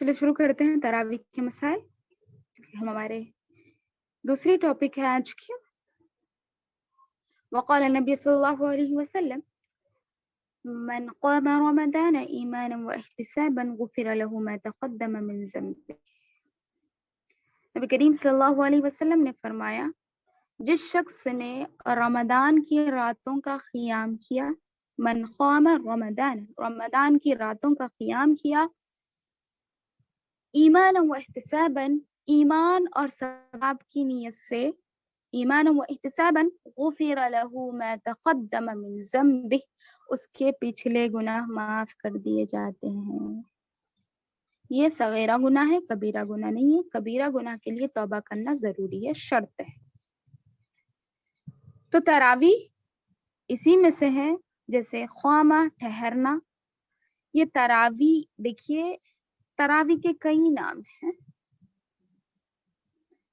چلو شروع کرتے ہیں تراویح کے مسائل. ہمارے دوسری ٹاپک ہے آج کی. وقال النبی صلی اللہ علیہ وسلم من قام رمضان ایمانا واحتسابا غفر له ما تقدم من ذنبه. نبی کریم صلی اللہ علیہ وسلم نے فرمایا جس شخص نے رمضان کی راتوں کا قیام کیا، من قام رمضان کی راتوں کا قیام کیا، ایمان و احتسابا، ایمان اور ثواب کی نیت سے، ایمان و احتسابا غفر له ما تقدم من ذنبه، اس کے پچھلے گناہ معاف کر دیے جاتے ہیں. یہ صغیرہ گناہ ہے، کبیرہ گناہ نہیں ہے. کبیرہ گناہ کے لیے توبہ کرنا ضروری ہے، شرط ہے. تو تراویح اسی میں سے ہے، جیسے خوامہ ٹھہرنا. یہ تراویح دیکھیے تراویح کے کئی نام ہیں،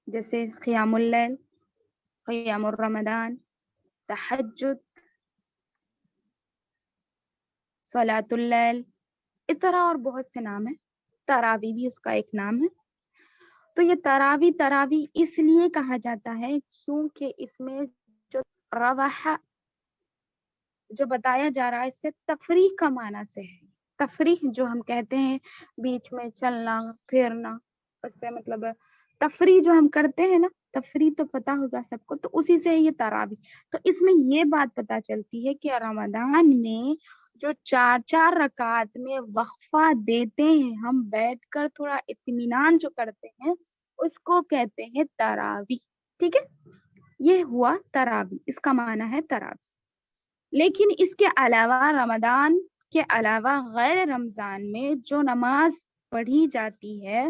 جیسے قیام اللیل، قیام الرمضان، تہجد، صلاۃ اللیل، اس طرح اور بہت سے نام ہیں. تراویح بھی اس کا ایک نام ہے. تو یہ تراویح اس لیے کہا جاتا ہے کیونکہ اس میں جو رواح جو بتایا جا رہا ہے اس سے تفریح کا معنی سے ہے. تفریح جو ہم کہتے ہیں بیچ میں چلنا پھرنا، اس سے مطلب تفریح جو ہم کرتے ہیں نا، تفریح تو پتہ ہوگا سب کو، تو اسی سے یہ تراویح. تو اس میں یہ بات پتہ چلتی ہے کہ رمضان میں جو 4 رکعت میں وقفہ دیتے ہیں، ہم بیٹھ کر تھوڑا اطمینان جو کرتے ہیں، اس کو کہتے ہیں تراویح. ٹھیک ہے، یہ ہوا تراویح، اس کا معنی ہے تراویح. لیکن اس کے علاوہ رمضان کے علاوہ غیر رمضان میں جو نماز پڑھی جاتی ہے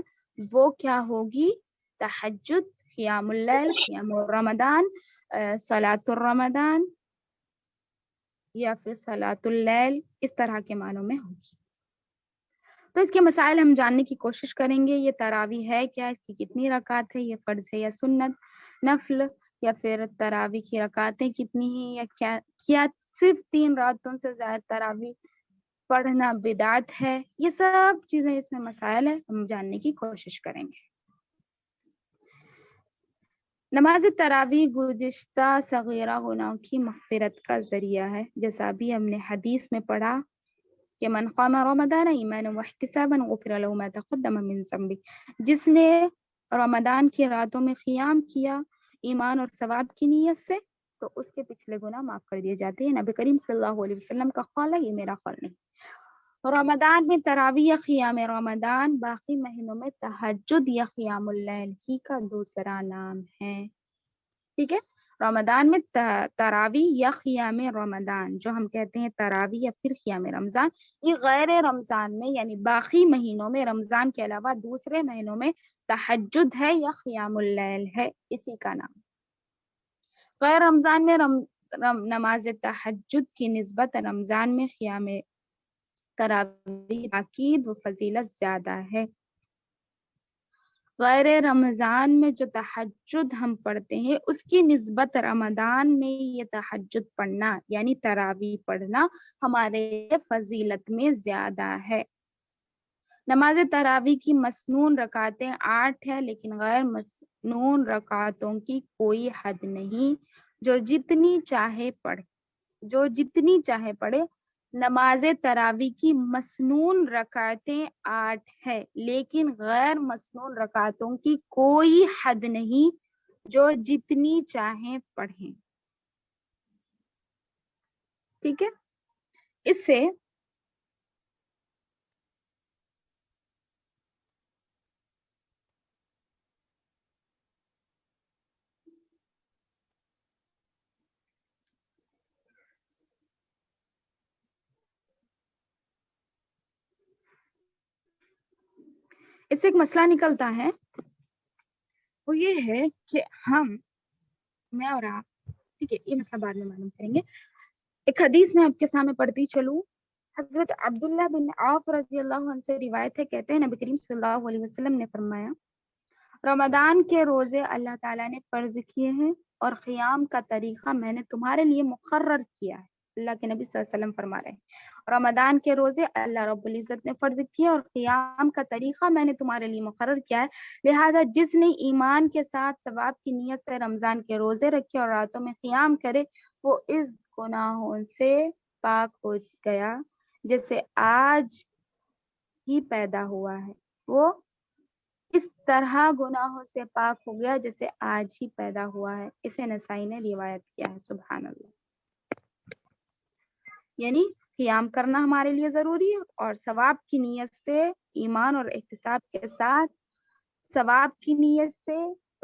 وہ کیا ہوگی؟ تہجد، قیام اللیل، قیام الرمضان، صلاۃ الرمضان یا پھر صلاۃ اللیل، اس طرح کے معنوں میں ہوگی. تو اس کے مسائل ہم جاننے کی کوشش کریں گے. یہ تراویح ہے کیا، اس کی کتنی رکعت ہے، یہ فرض ہے یا سنت، نفل، یا پھر تراویح کی رکعتیں کتنی ہیں، یا کیا صرف 3 راتوں سے زائد تراویح پڑھنا بدعت ہے. یہ سب چیزیں اس میں مسائل ہیں، ہم جاننے کی کوشش کریں گے. نماز تراویح گزشتہ صغیرہ گناہوں کی مغفرت کا ذریعہ ہے، جیسا ابھی ہم نے حدیث میں پڑھا کہ من قام رمضان ایمانا واحتسابا غفر له ما تقدم من ذنبه. جس نے رمضان کی راتوں میں قیام کیا ایمان اور ثواب کی نیت سے، تو اس کے پچھلے گناہ معاف کر دیے جاتے ہیں. نبی کریم صلی اللہ علیہ وسلم کا قول ہے، یہ میرا قول نہیں. رمضان میں تراویح یا قیام رمضان باقی مہینوں میں تہجد یا قیام اللیل ہی کا دوسرا نام ہے. ٹھیک ہے، رمضان میں تراویح یا قیام رمضان جو ہم کہتے ہیں تراویح یا پھر قیام رمضان، یہ غیر رمضان میں یعنی باقی مہینوں میں رمضان کے علاوہ دوسرے مہینوں میں تہجد ہے یا قیام اللیل ہے، اسی کا نام. غیر رمضان میں نماز تہجد کی نسبت رمضان میں قیام تراویح تاکید و فضیلت زیادہ ہے. غیر رمضان میں جو تہجد ہم پڑھتے ہیں اس کی نسبت رمضان میں یہ تہجد پڑھنا یعنی تراویح پڑھنا ہمارے فضیلت میں زیادہ ہے. نماز تراویح کی مسنون رکعتیں 8 ہے، لیکن غیر مسنون رکعتوں کی کوئی حد نہیں، جو جتنی چاہے پڑھے. نماز تراویح کی مسنون رکعتیں 8 ہے، لیکن غیر مسنون رکعتوں کی کوئی حد نہیں، جو جتنی چاہیں پڑھیں. ٹھیک ہے، اس سے ایک مسئلہ نکلتا ہے، وہ یہ ہے کہ میں اور آپ، ٹھیک ہے، یہ مسئلہ بعد میں معلوم کریں گے. ایک حدیث میں آپ کے سامنے پڑھتی چلوں. حضرت عبداللہ بن عوف رضی اللہ عنہ سے روایت ہے، کہتے ہیں نبی کریم صلی اللہ علیہ وسلم نے فرمایا رمضان کے روزے اللہ تعالیٰ نے فرض کیے ہیں اور قیام کا طریقہ میں نے تمہارے لیے مقرر کیا ہے. اللہ کے نبی صلی اللہ علیہ وسلم فرما رہے ہیں رمضان کے روزے اللہ رب العزت نے فرض کیے اور قیام کا طریقہ میں نے تمہارے لیے مقرر کیا ہے، لہٰذا جس نے ایمان کے ساتھ ثواب کی نیت سے رمضان کے روزے رکھے اور راتوں میں قیام کرے وہ اس گناہوں سے پاک ہو گیا جیسے آج ہی پیدا ہوا ہے، وہ اس طرح گناہوں سے پاک ہو گیا جیسے آج ہی پیدا ہوا ہے۔ اسے نسائی نے روایت کیا ہے۔ سبحان اللہ۔ یعنی قیام کرنا ہمارے لیے ضروری ہے اور ثواب کی نیت سے ایمان اور احتساب کے ساتھ ثواب کی نیت سے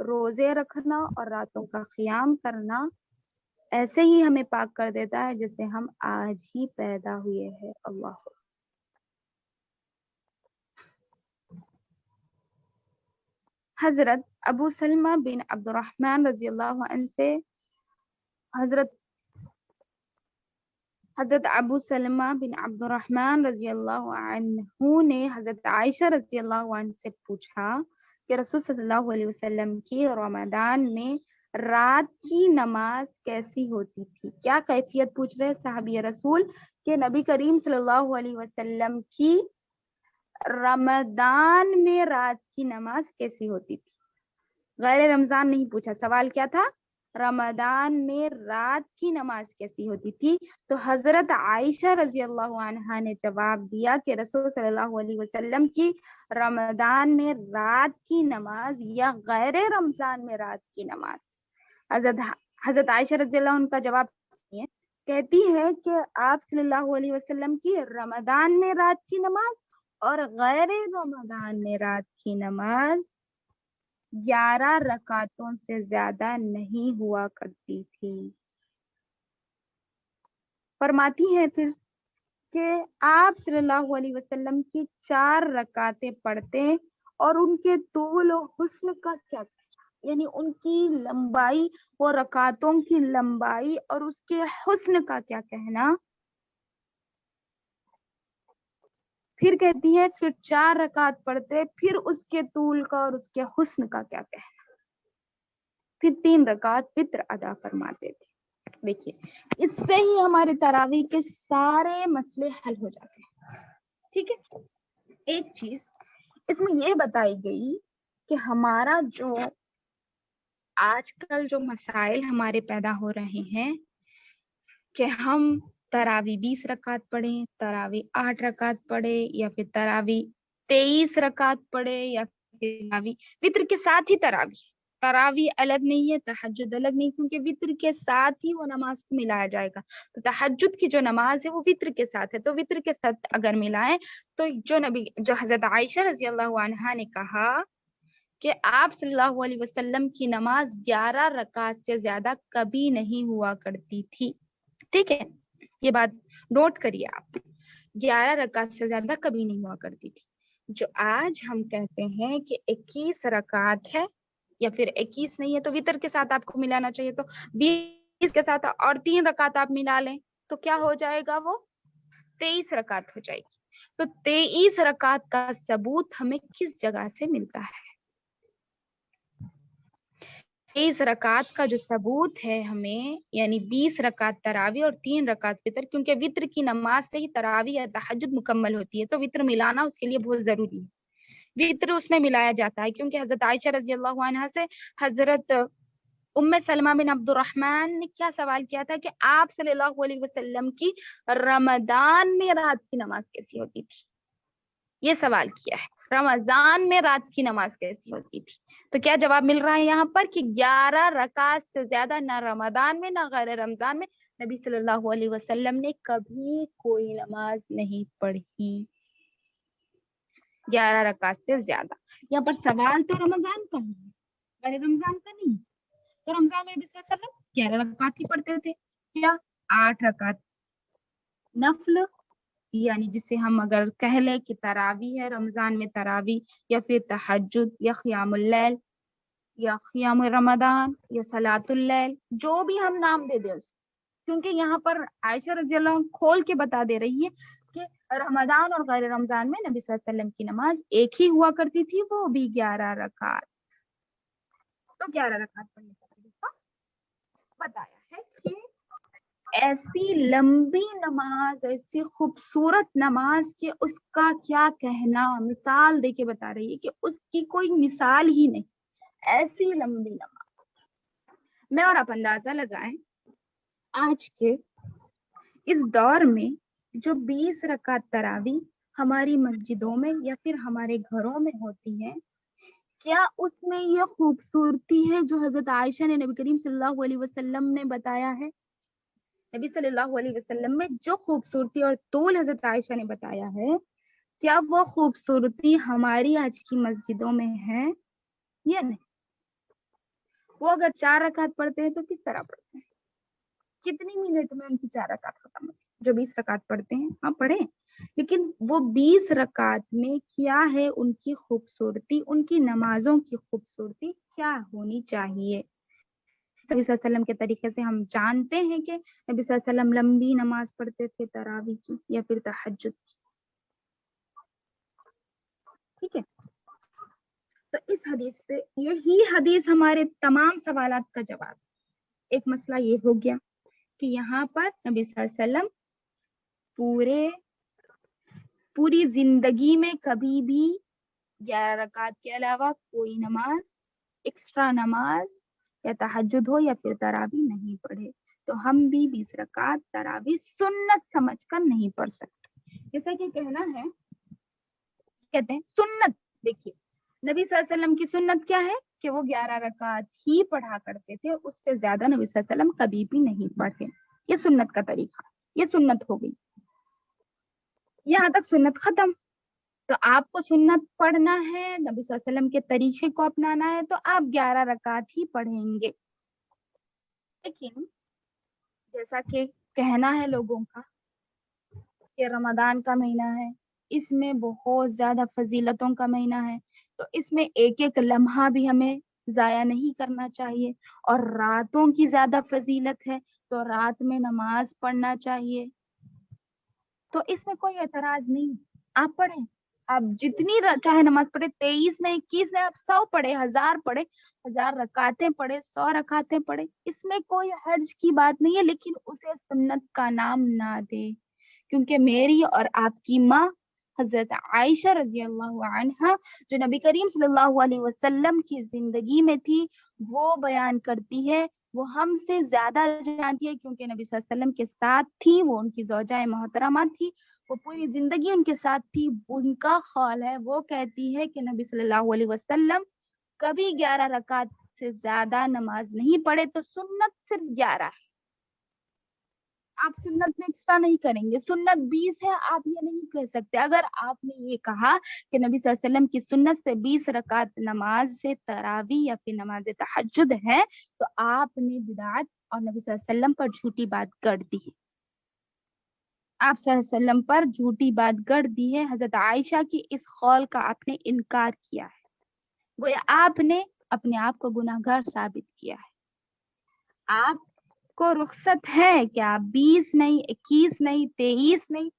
روزے رکھنا اور راتوں کا قیام کرنا ایسے ہی ہمیں پاک کر دیتا ہے جیسے ہم آج ہی پیدا ہوئے ہیں۔ اللہ حضرت ابو سلمہ بن عبد الرحمن رضی اللہ عنہ سے حضرت ابو سلمہ بن عبد الرحمن رضی اللہ عنہ نے حضرت عائشہ رضی اللہ عنہ سے پوچھا کہ رسول صلی اللہ علیہ وسلم کی رمضان میں رات کی نماز کیسی ہوتی تھی؟ کیا کیفیت پوچھ رہے صحابی رسول کہ نبی کریم صلی اللہ علیہ وسلم کی رمضان میں رات کی نماز کیسی ہوتی تھی؟ غیر رمضان نہیں پوچھا، سوال کیا تھا؟ رمضان میں رات کی نماز کیسی ہوتی تھی؟ تو حضرت عائشہ رضی اللہ عنہا نے جواب دیا کہ رسول صلی اللہ علیہ وسلم کی رمضان میں رات کی نماز یا غیر رمضان میں رات کی نماز، حضرت عائشہ رضی اللہ عنہ کا جواب سنیے، کہتی ہے کہ آپ صلی اللہ علیہ وسلم کی رمضان میں رات کی نماز اور غیر رمضان میں رات کی نماز 11 رکعتوں سے زیادہ نہیں ہوا کرتی تھی۔ فرماتی ہے پھر کہ آپ صلی اللہ علیہ وسلم کی 4 رکعتیں پڑھتے اور ان کے طول و حسن کا کیا کہنا، یعنی ان کی لمبائی، وہ رکعتوں کی لمبائی اور اس کے حسن کا کیا کہنا۔ پھر کہتی ہے پھر 4 رکعت پڑھتے، پھر اس کے طول کا اور اس کے حسن کا کیا کہنا، پھر 3 رکعت وتر ادا فرماتے تھے۔ دیکھیے اس سے ہی ہمارے تراویح کے سارے مسئلے حل ہو جاتے ہیں۔ ٹھیک ہے، ایک چیز اس میں یہ بتائی گئی کہ ہمارا جو آج کل جو مسائل ہمارے پیدا ہو رہے ہیں کہ ہم تراویح 20 رکعت پڑھیں، تراویح 8 رکعت پڑھے، یا پھر تراویح 23 رکعت پڑھے، یا پھر تراویح وتر کے ساتھ ہی تراویح الگ نہیں ہے، تہجد الگ نہیں، کیونکہ وتر کے ساتھ ہی وہ نماز کو ملایا جائے گا۔ تو تہجد کی جو نماز ہے وہ وتر کے ساتھ ہے، تو وتر کے ساتھ اگر ملائیں تو جو حضرت عائشہ رضی اللہ عنہا نے کہا کہ آپ صلی اللہ علیہ وسلم کی نماز 11 رکعت سے زیادہ کبھی نہیں ہوا کرتی تھی۔ ٹھیک ہے، یہ بات نوٹ کریے آپ، 11 رکعت سے زیادہ کبھی نہیں ہوا کرتی تھی۔ جو آج ہم کہتے ہیں کہ 21 رکعت ہے یا پھر 21 نہیں ہے تو وتر کے ساتھ آپ کو ملانا چاہیے، تو 20 کے ساتھ اور 3 رکعت آپ ملا لیں تو کیا ہو جائے گا، وہ 23 رکعت ہو جائے گی۔ تو 23 رکعت کا ثبوت ہمیں کس جگہ سے ملتا ہے؟ 23 رکعت کا جو ثبوت ہے ہمیں، یعنی 20 رکعت تراویح اور 3 رکعت وتر، کیونکہ وتر کی نماز سے ہی تراویح یا تہجد مکمل ہوتی ہے، تو وتر ملانا اس کے لیے بہت ضروری ہے۔ وتر اس میں ملایا جاتا ہے کیونکہ حضرت عائشہ رضی اللہ عنہا سے حضرت ام سلمہ بن عبد الرحمن نے کیا سوال کیا تھا کہ آپ صلی اللہ علیہ وسلم کی رمضان میں رات کی نماز کیسی ہوتی تھی، یہ سوال کیا ہے، رمضان میں رات کی نماز کیسی ہوتی تھی۔ تو کیا جواب مل رہا ہے یہاں پر کہ 11 رکعت سے زیادہ نہ رمضان میں نہ غیر رمضان میں نبی صلی اللہ علیہ وسلم نے کبھی کوئی نماز نہیں پڑھی 11 رکعت سے زیادہ۔ یہاں پر سوال تو رمضان کا ہے، غیر رمضان کا نہیں۔ تو رمضان میں نبی صلی اللہ علیہ وسلم 11 رکعت ہی پڑھتے تھے، کیا 8 رکعت نفل، یعنی جسے ہم اگر کہہ لیں کہ تراویح ہے، رمضان میں تراویح یا پھر تہجد یا قیام اللیل یا قیام رمضان یا صلاۃ اللیل، جو بھی ہم نام دے دیں اس، کیونکہ یہاں پر عائشہ رضی اللہ عنہ کھول کے بتا دے رہی ہے کہ رمضان اور غیر رمضان میں نبی صلی اللہ علیہ وسلم کی نماز ایک ہی ہوا کرتی تھی، وہ بھی 11 رکعت۔ تو 11 رکعت پڑھنے کا طریقہ بتایا ہے کہ ایسی لمبی نماز، ایسی خوبصورت نماز کہ اس کا کیا کہنا، مثال دے کے بتا رہی ہے کہ اس کی کوئی مثال ہی نہیں، ایسی لمبی نماز۔ میں اور آپ اندازہ لگائیں آج کے اس دور میں جو 20 رکعت تراویح ہماری مسجدوں میں یا پھر ہمارے گھروں میں ہوتی ہے، کیا اس میں یہ خوبصورتی ہے جو حضرت عائشہ نے نبی کریم صلی اللہ علیہ وسلم نے بتایا ہے؟ نبی صلی اللہ علیہ وسلم میں جو خوبصورتی اور طول حضرت عائشہ نے بتایا ہے، کیا وہ خوبصورتی ہماری آج کی مسجدوں میں ہے یا نہیں؟ وہ اگر 4 رکعت پڑھتے ہیں تو کس طرح پڑھتے ہیں؟ کتنی منٹ میں ان کی 4 رکعت ختم ہوتی ہے؟ جو 20 رکعت پڑھتے ہیں، ہاں پڑھیں، لیکن وہ 20 رکعت میں کیا ہے ان کی خوبصورتی، ان کی نمازوں کی خوبصورتی کیا ہونی چاہیے؟ نبی صلی اللہ علیہ وسلم کے طریقے سے ہم جانتے ہیں کہ نبی صلی اللہ علیہ وسلم لمبی نماز پڑھتے تھے تراویح کی یا پھر تہجد کی، ٹھیک ہے؟ تو اس حدیث سے یہی حدیث ہمارے تمام سوالات کا جواب۔ ایک مسئلہ یہ ہو گیا کہ یہاں پر نبی صلی اللہ علیہ وسلم پوری زندگی میں کبھی بھی 11 رکعت کے علاوہ کوئی نماز، ایکسٹرا نماز یا تہجد ہو یا پھر تراویح نہیں پڑھے، تو ہم بھی 20 رکعت تراویح سنت سمجھ کر نہیں پڑھ سکتے۔ جیسا کہ کہنا ہے، کہتے ہیں سنت، دیکھیے نبی صلی اللہ علیہ وسلم کی سنت کیا ہے کہ وہ 11 رکعت ہی پڑھا کرتے تھے، اس سے زیادہ نبی صلی اللہ علیہ وسلم کبھی بھی نہیں پڑھے، یہ سنت کا طریقہ، یہ سنت ہو گئی، یہاں تک سنت ختم۔ تو آپ کو سنت پڑھنا ہے، نبی صلی اللہ علیہ وسلم کے طریقے کو اپنانا ہے، تو آپ 11 رکعت ہی پڑھیں گے۔ لیکن جیسا کہ کہنا ہے لوگوں کا کہ رمضان کا مہینہ ہے، اس میں بہت زیادہ فضیلتوں کا مہینہ ہے، تو اس میں ایک ایک لمحہ بھی ہمیں ضائع نہیں کرنا چاہیے، اور راتوں کی زیادہ فضیلت ہے تو رات میں نماز پڑھنا چاہیے، تو اس میں کوئی اعتراض نہیں، آپ پڑھیں، آپ جتنی چاہے نماز پڑھے، 23 نہیں، 21 نہیں، آپ 100 پڑھے، 1000 پڑھے، 1000 رکعتیں پڑھے، 100 رکعتیں پڑھے، اس میں کوئی حرج کی بات نہیں ہے، لیکن اسے سنت کا نام نہ دے، کیونکہ میری اور آپ کی ماں حضرت عائشہ رضی اللہ عنہا جو نبی کریم صلی اللہ علیہ وسلم کی زندگی میں تھی، وہ بیان کرتی ہے، وہ ہم سے زیادہ جانتی ہے، کیونکہ نبی صلی اللہ علیہ وسلم کے ساتھ تھی، وہ ان کی زوجہ محترمہ تھی، وہ پوری زندگی ان کے ساتھ تھی، ان کا خیال ہے، وہ کہتی ہے کہ نبی صلی اللہ علیہ وسلم کبھی 11 رکعت سے زیادہ نماز نہیں پڑھے، تو سنت صرف 11 ہے، آپ سنت میں ایکسٹرا نہیں کریں گے، سنت 20 ہے، آپ یہ نہیں کہہ سکتے۔ اگر آپ نے یہ کہا کہ نبی صلی اللہ علیہ وسلم کی سنت سے 20 رکعت نماز سے تراویح یا پھر نماز تہجد ہے، تو آپ نے بدعت اور نبی صلی اللہ علیہ وسلم پر جھوٹی بات کر دی ہے، آپ صلی اللہ علیہ وسلم پر جھوٹی بات کر دی ہے، حضرت عائشہ کی اس قول کا آپ نے انکار کیا ہے، گویا آپ نے اپنے آپ کو گناہگار ثابت کیا ہے۔ آپ کو رخصت ہے کہ آپ 20 نہیں، 21 نہیں، 23 نہیں،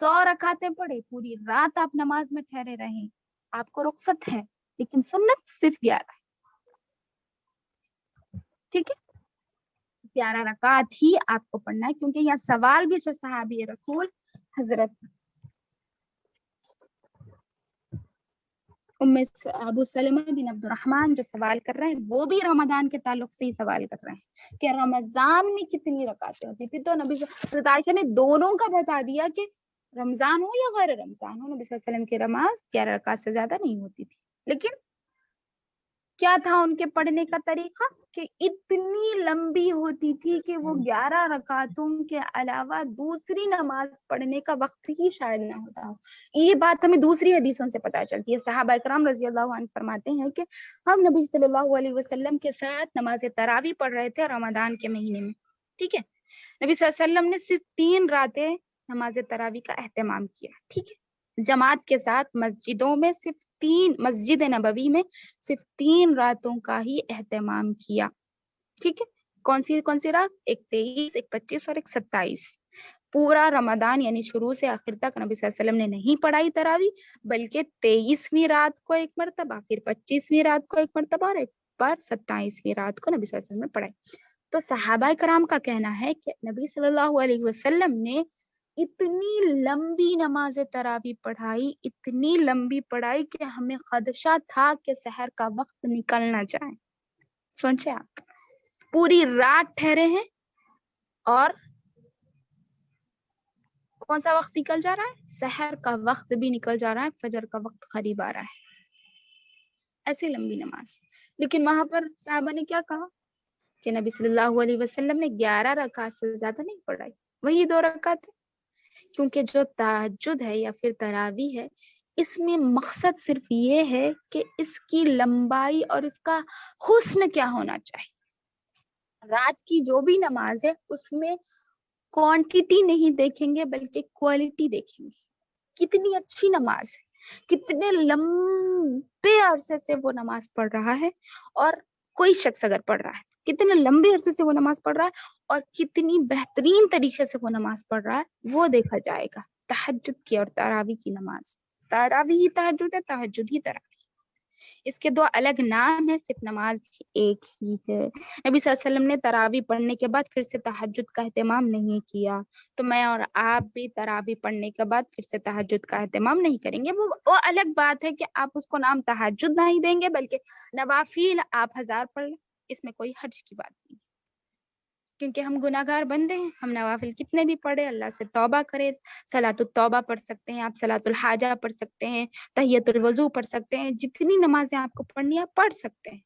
100 رکعتیں پڑھے، پوری رات آپ نماز میں ٹھہرے رہیں، آپ کو رخصت ہے، لیکن سنت صرف 11 ہے، ٹھیک ہے؟ 11 رکعت ہی آپ کو پڑھنا ہے، کیونکہ یہ سوال بھی جو صحابی رسول حضرت ابو سلمہ بن عبد الرحمن جو سوال کر رہے ہیں، وہ بھی رمضان کے تعلق سے ہی سوال کر رہے ہیں کہ رمضان میں کتنی رکعتیں ہوتی، پھر تو نبی حضرت عائشہ نے دونوں کا بتا دیا کہ رمضان ہو یا غیر رمضان ہو، نبی صلی اللہ علیہ وسلم کی نماز 11 رکعت سے زیادہ نہیں ہوتی تھی، لیکن کیا تھا ان کے پڑھنے کا طریقہ کہ اتنی لمبی ہوتی تھی کہ وہ 11 رکعتوں کے علاوہ دوسری نماز پڑھنے کا وقت ہی شاید نہ ہوتا ہو۔ یہ بات ہمیں دوسری حدیثوں سے پتہ چلتی ہے، صحابہ اکرام رضی اللہ عنہ فرماتے ہیں کہ ہم نبی صلی اللہ علیہ وسلم کے ساتھ نماز تراویح پڑھ رہے تھے رمضان کے مہینے میں، ٹھیک ہے؟ نبی صلی اللہ علیہ وسلم نے صرف 3 راتیں نماز تراویح کا اہتمام کیا، ٹھیک ہے، جماعت کے ساتھ مسجدوں میں صرف 3، مسجد نبوی میں صرف 3 راتوں کا ہی اہتمام کیا، ٹھیک ہے؟ کون سی رات؟ ایک 23، ایک 25 اور ایک 27۔ پورا رمضان یعنی شروع سے آخر تک نبی صلی اللہ علیہ وسلم نے نہیں پڑھائی تراویح، بلکہ 23ویں رات کو ایک مرتبہ، پھر 25ویں رات کو ایک مرتبہ، اور ایک بار 27ویں رات کو نبی صلی اللہ علیہ وسلم نے پڑھائی۔ تو صحابہ کرام کا کہنا ہے کہ نبی صلی اللہ علیہ وسلم نے اتنی لمبی نماز تراویح پڑھائی، اتنی لمبی پڑھائی کہ ہمیں خدشہ تھا کہ سحر کا وقت نکل نہ جائے. سوچے آپ، پوری رات ٹھہرے ہیں اور کون سا وقت نکل جا رہا ہے؟ سحر کا وقت بھی نکل جا رہا ہے، فجر کا وقت قریب آ رہا ہے. ایسی لمبی نماز. لیکن وہاں پر صحابہ نے کیا کہا کہ نبی صلی اللہ علیہ وسلم نے 11 رکعت سے زیادہ نہیں پڑھائی، وہی 2 رکعت ہے. کیونکہ جو تہجد ہے یا پھر تراویح ہے، اس میں مقصد صرف یہ ہے کہ اس کی لمبائی اور اس کا حسن کیا ہونا چاہیے. رات کی جو بھی نماز ہے اس میں کوانٹیٹی نہیں دیکھیں گے بلکہ کوالٹی دیکھیں گے. کتنی اچھی نماز ہے، کتنے لمبے عرصے سے وہ نماز پڑھ رہا ہے، اور کوئی شخص اگر پڑھ رہا ہے کتنے لمبے عرصے سے وہ نماز پڑھ رہا ہے اور کتنی بہترین طریقے سے وہ نماز پڑھ رہا ہے، وہ دیکھا جائے گا. تہجد کی اور تراویح کی نماز، تراویح ہی تہجد ہے، تہجد ہی تراویح. اس کے 2 الگ نام ہیں، صرف نماز ایک ہی ہے. نبی صلی اللہ علیہ وسلم نے تراویح پڑھنے کے بعد پھر سے تہجد کا اہتمام نہیں کیا، تو میں اور آپ بھی تراویح پڑھنے کے بعد پھر سے تہجد کا اہتمام نہیں کریں گے. وہ الگ بات ہے کہ آپ اس کو نام تہجد نہیں دیں گے بلکہ نوافل آپ 1000 پڑھ لیں، اس میں کوئی حرج کی بات نہیں. کیونکہ ہم گناہگار بندے ہیں، ہم نوافل کتنے بھی پڑھے، اللہ سے توبہ کرے. صلاۃ التوبہ پڑھ سکتے ہیں آپ، صلاۃ الحاجہ پڑھ سکتے ہیں، تحیۃ الوضو پڑھ سکتے ہیں، جتنی نمازیں آپ کو پڑھنی ہے پڑھ سکتے ہیں.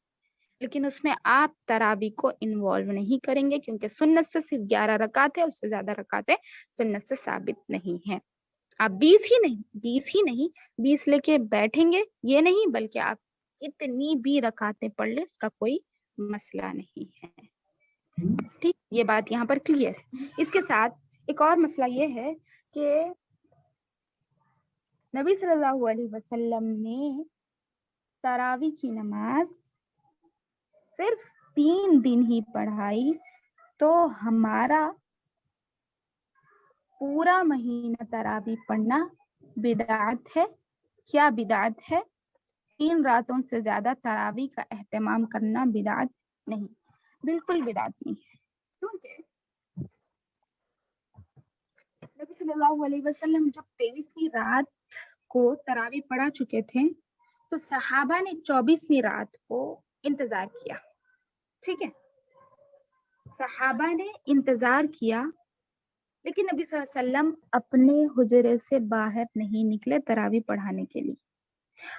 لیکن اس میں آپ تراویح کو انوالو نہیں کریں گے، کیونکہ سنت سے صرف 11 رکعت ہے، اس سے زیادہ رکعتیں سنت سے ثابت نہیں ہیں. آپ 20 ہی نہیں 20 لے کے بیٹھیں گے یہ نہیں، بلکہ آپ کتنی بھی رکعتیں پڑھ لیں، اس کا کوئی مسئلہ نہیں ہے. ٹھیک، یہ بات یہاں پر کلیئر ہے. اس کے ساتھ ایک اور مسئلہ یہ ہے کہ نبی صلی اللہ علیہ وسلم نے تراویح کی نماز صرف 3 دن ہی پڑھائی، تو ہمارا پورا مہینہ تراویح پڑھنا بدعت ہے. کیا بدعت ہے؟ 3 راتوں سے زیادہ تراویح کا اہتمام کرنا بدعت نہیں، بالکل بدعت نہیں ہے. کیونکہ نبی صلی اللہ علیہ وسلم جب 23ویں رات کو تراویح پڑھا چکے تھے تو صحابہ نے 24ویں رات کو انتظار کیا. ٹھیک ہے، صحابہ نے انتظار کیا، لیکن نبی صلی اللہ علیہ وسلم اپنے حجرے سے باہر نہیں نکلے تراویح پڑھانے کے لیے.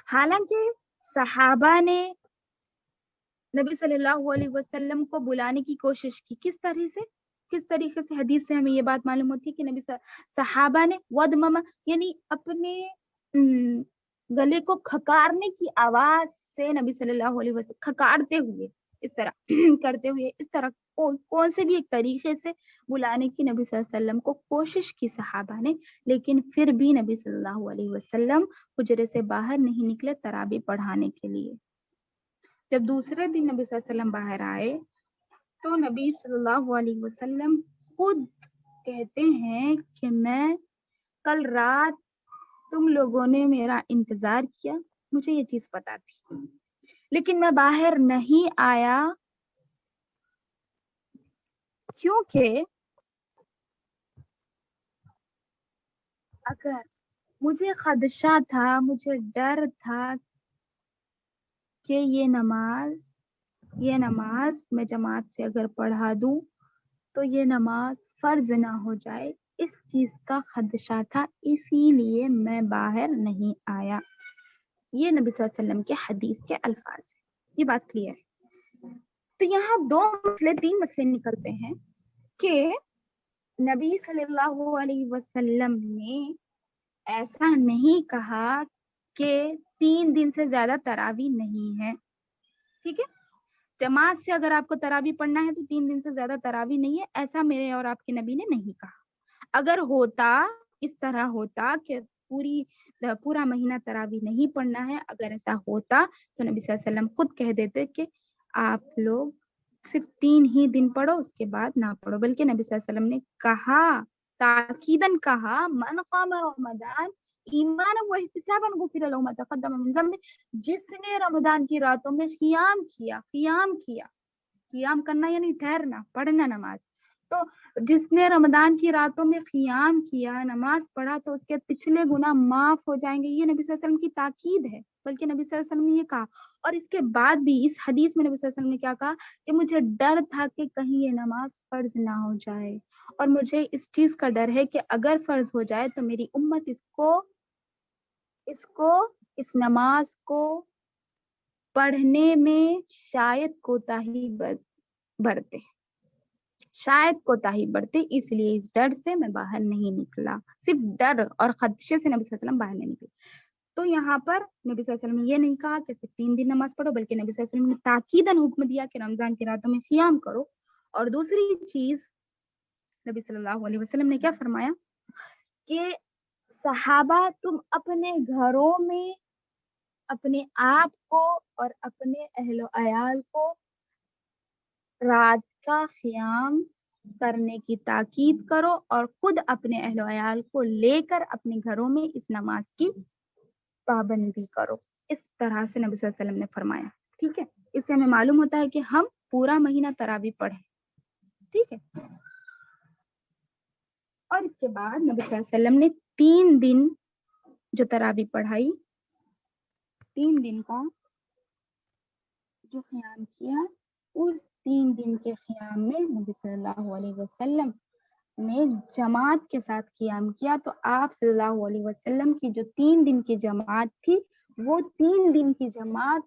حالانکہ صحابہ نے نبی صلی اللہ علیہ وسلم کو بلانے کی کوشش کی. کس طریقے سے حدیث سے ہمیں یہ بات معلوم ہوتی ہے کہ نبی صحابہ نے ودمما یعنی اپنے گلے کو کھکارنے کی آواز سے نبی صلی اللہ علیہ وسلم کھکارتے ہوئے اس طرح کرتے ہوئے اس طرح کون سے بھی ایک طریقے سے بلانے کی نبی صلی اللہ علیہ وسلم کو کوشش کی صحابہ نے، لیکن پھر بھی نبی صلی اللہ علیہ وسلم حجرے سے باہر نہیں نکلے تراویح پڑھانے کے لیے. جب دوسرے دن نبی صلی اللہ علیہ وسلم باہر آئے تو نبی صلی اللہ علیہ وسلم خود کہتے ہیں کہ میں کل رات تم لوگوں نے میرا انتظار کیا، مجھے یہ چیز پتا تھی، لیکن میں باہر نہیں آیا کیونکہ اگر مجھے خدشہ تھا، مجھے ڈر تھا کہ یہ نماز میں جماعت سے اگر پڑھا دوں تو یہ نماز فرض نہ ہو جائے، اس چیز کا خدشہ تھا، اسی لیے میں باہر نہیں آیا. یہ نبی صلی اللہ علیہ وسلم کے حدیث کے الفاظ ہیں. یہ بات کلیئر ہے. تو یہاں 3 مسئلے نکلتے ہیں کہ نبی صلی اللہ علیہ وسلم نے ایسا نہیں کہا کہ 3 دن سے زیادہ تراویح نہیں ہے. ٹھیک ہے، جماعت سے اگر آپ کو تراویح پڑھنا ہے تو 3 دن سے زیادہ تراویح نہیں ہے، ایسا میرے اور آپ کے نبی نے نہیں کہا. اگر ہوتا، اس طرح ہوتا کہ پورا مہینہ تراویح نہیں پڑھنا ہے، اگر ایسا ہوتا تو نبی صلی اللہ علیہ وسلم خود کہہ دیتے کہ آپ لوگ صرف 3 ہی دن پڑھو، اس کے بعد نہ پڑھو. بلکہ نبی صلی اللہ علیہ وسلم نے کہا، تاکیداً کہا، من قام رمضان ایمان و احتسابا غفر له ما تقدم من ذنبه. جس نے رمضان کی راتوں میں قیام کیا قیام کرنا یعنی ٹھہرنا، پڑھنا نماز. تو جس نے رمضان کی راتوں میں قیام کیا، نماز پڑھا، تو اس کے پچھلے گناہ معاف ہو جائیں گے. یہ نبی صلی اللہ علیہ وسلم کی تاکید ہے. بلکہ نبی صلی اللہ علیہ وسلم نے یہ کہا، اور اس کے بعد بھی اس حدیث میں نبی صلی اللہ علیہ وسلم نے کیا کہا کہ مجھے ڈر تھا کہ کہیں یہ نماز فرض نہ ہو جائے، اور مجھے اس چیز کا ڈر ہے کہ اگر فرض ہو جائے تو میری امت اس نماز کو پڑھنے میں شاید کوتاہی برتے، اس لیے اس ڈر سے میں باہر نہیں نکلا. صرف ڈر اور خدشے سے نبی صلی اللہ علیہ وسلم باہر نہیں نکلے. تو یہاں پر نبی صلی اللہ علیہ وسلم نے یہ نہیں کہا کہ صرف 3 دن نماز پڑھو، بلکہ نبی صلی اللہ علیہ وسلم نے تاکیداً حکم دیا کہ رمضان کی راتوں میں قیام کرو. اور دوسری چیز نبی صلی اللہ علیہ وسلم نے کیا فرمایا کہ صحابہ تم اپنے گھروں میں اپنے آپ کو اور اپنے اہل و عیال کو رات کا قیام کرنے کی تاکید کرو، اور خود اپنے اہل و عیال کو لے کر اپنے گھروں میں اس نماز کی پابندی کرو. اس طرح سے نبی صلی اللہ علیہ وسلم نے فرمایا. ٹھیک ہے، اس سے ہمیں معلوم ہوتا ہے کہ ہم پورا مہینہ تراویح پڑھیں. ٹھیک ہے. اور اس کے بعد نبی صلی اللہ علیہ وسلم نے 3 دن جو تراویح پڑھائی، 3 دن کا جو قیام کیا، اس 3 دن کے قیام میں نبی صلی اللہ علیہ وسلم نے جماعت کے ساتھ قیام کیا. تو آپ صلی اللہ علیہ وسلم کی جو 3 دن کی جماعت تھی، وہ 3 دن کی جماعت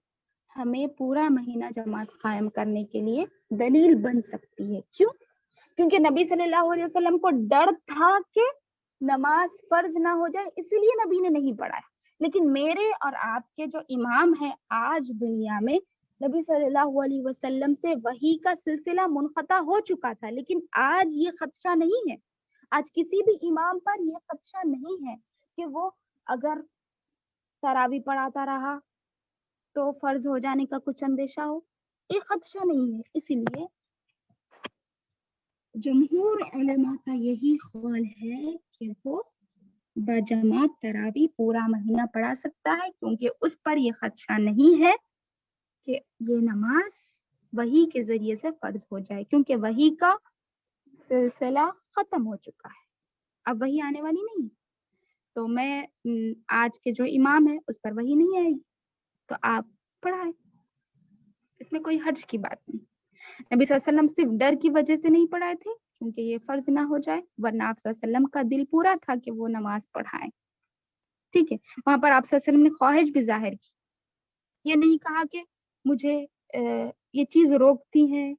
ہمیں پورا مہینہ جماعت قائم کرنے کے لیے دلیل بن سکتی ہے. کیوں؟ کیونکہ نبی صلی اللہ علیہ وسلم کو ڈر تھا کہ نماز فرض نہ ہو جائے، اس لیے نبی نے نہیں پڑھایا. لیکن میرے اور آپ کے جو امام ہیں آج دنیا میں، نبی صلی اللہ علیہ وسلم سے وحی کا سلسلہ منقطع ہو چکا تھا، لیکن آج یہ خدشہ نہیں ہے. آج کسی بھی امام پر یہ خدشہ نہیں ہے کہ وہ اگر تراویح پڑھاتا رہا تو فرض ہو جانے کا کچھ اندیشہ ہو. یہ خدشہ نہیں ہے. اسی لیے جمہور علماء کا یہی قول ہے کہ وہ بجماعت تراویح پورا مہینہ پڑھا سکتا ہے، کیونکہ اس پر یہ خدشہ نہیں ہے کہ یہ نماز وحی کے ذریعے سے فرض ہو جائے، کیونکہ وحی کا سلسلہ ختم ہو چکا ہے، اب وحی آنے والی نہیں. تو میں آج کے جو امام ہے اس پر وحی نہیں آئے گی، تو آپ پڑھائیں، اس میں کوئی حرج کی بات نہیں. نبی صلی اللہ علیہ وسلم صرف ڈر کی وجہ سے نہیں پڑھائے تھے کیونکہ یہ فرض نہ ہو جائے، ورنہ آپ صلی اللہ علیہ وسلم کا دل پورا تھا کہ وہ نماز پڑھائیں. ٹھیک ہے. وہاں پر آپ صلی اللہ علیہ وسلم نے خواہش بھی ظاہر کی، یہ نہیں کہا کہ مجھے یہ چیز روکتی ہے،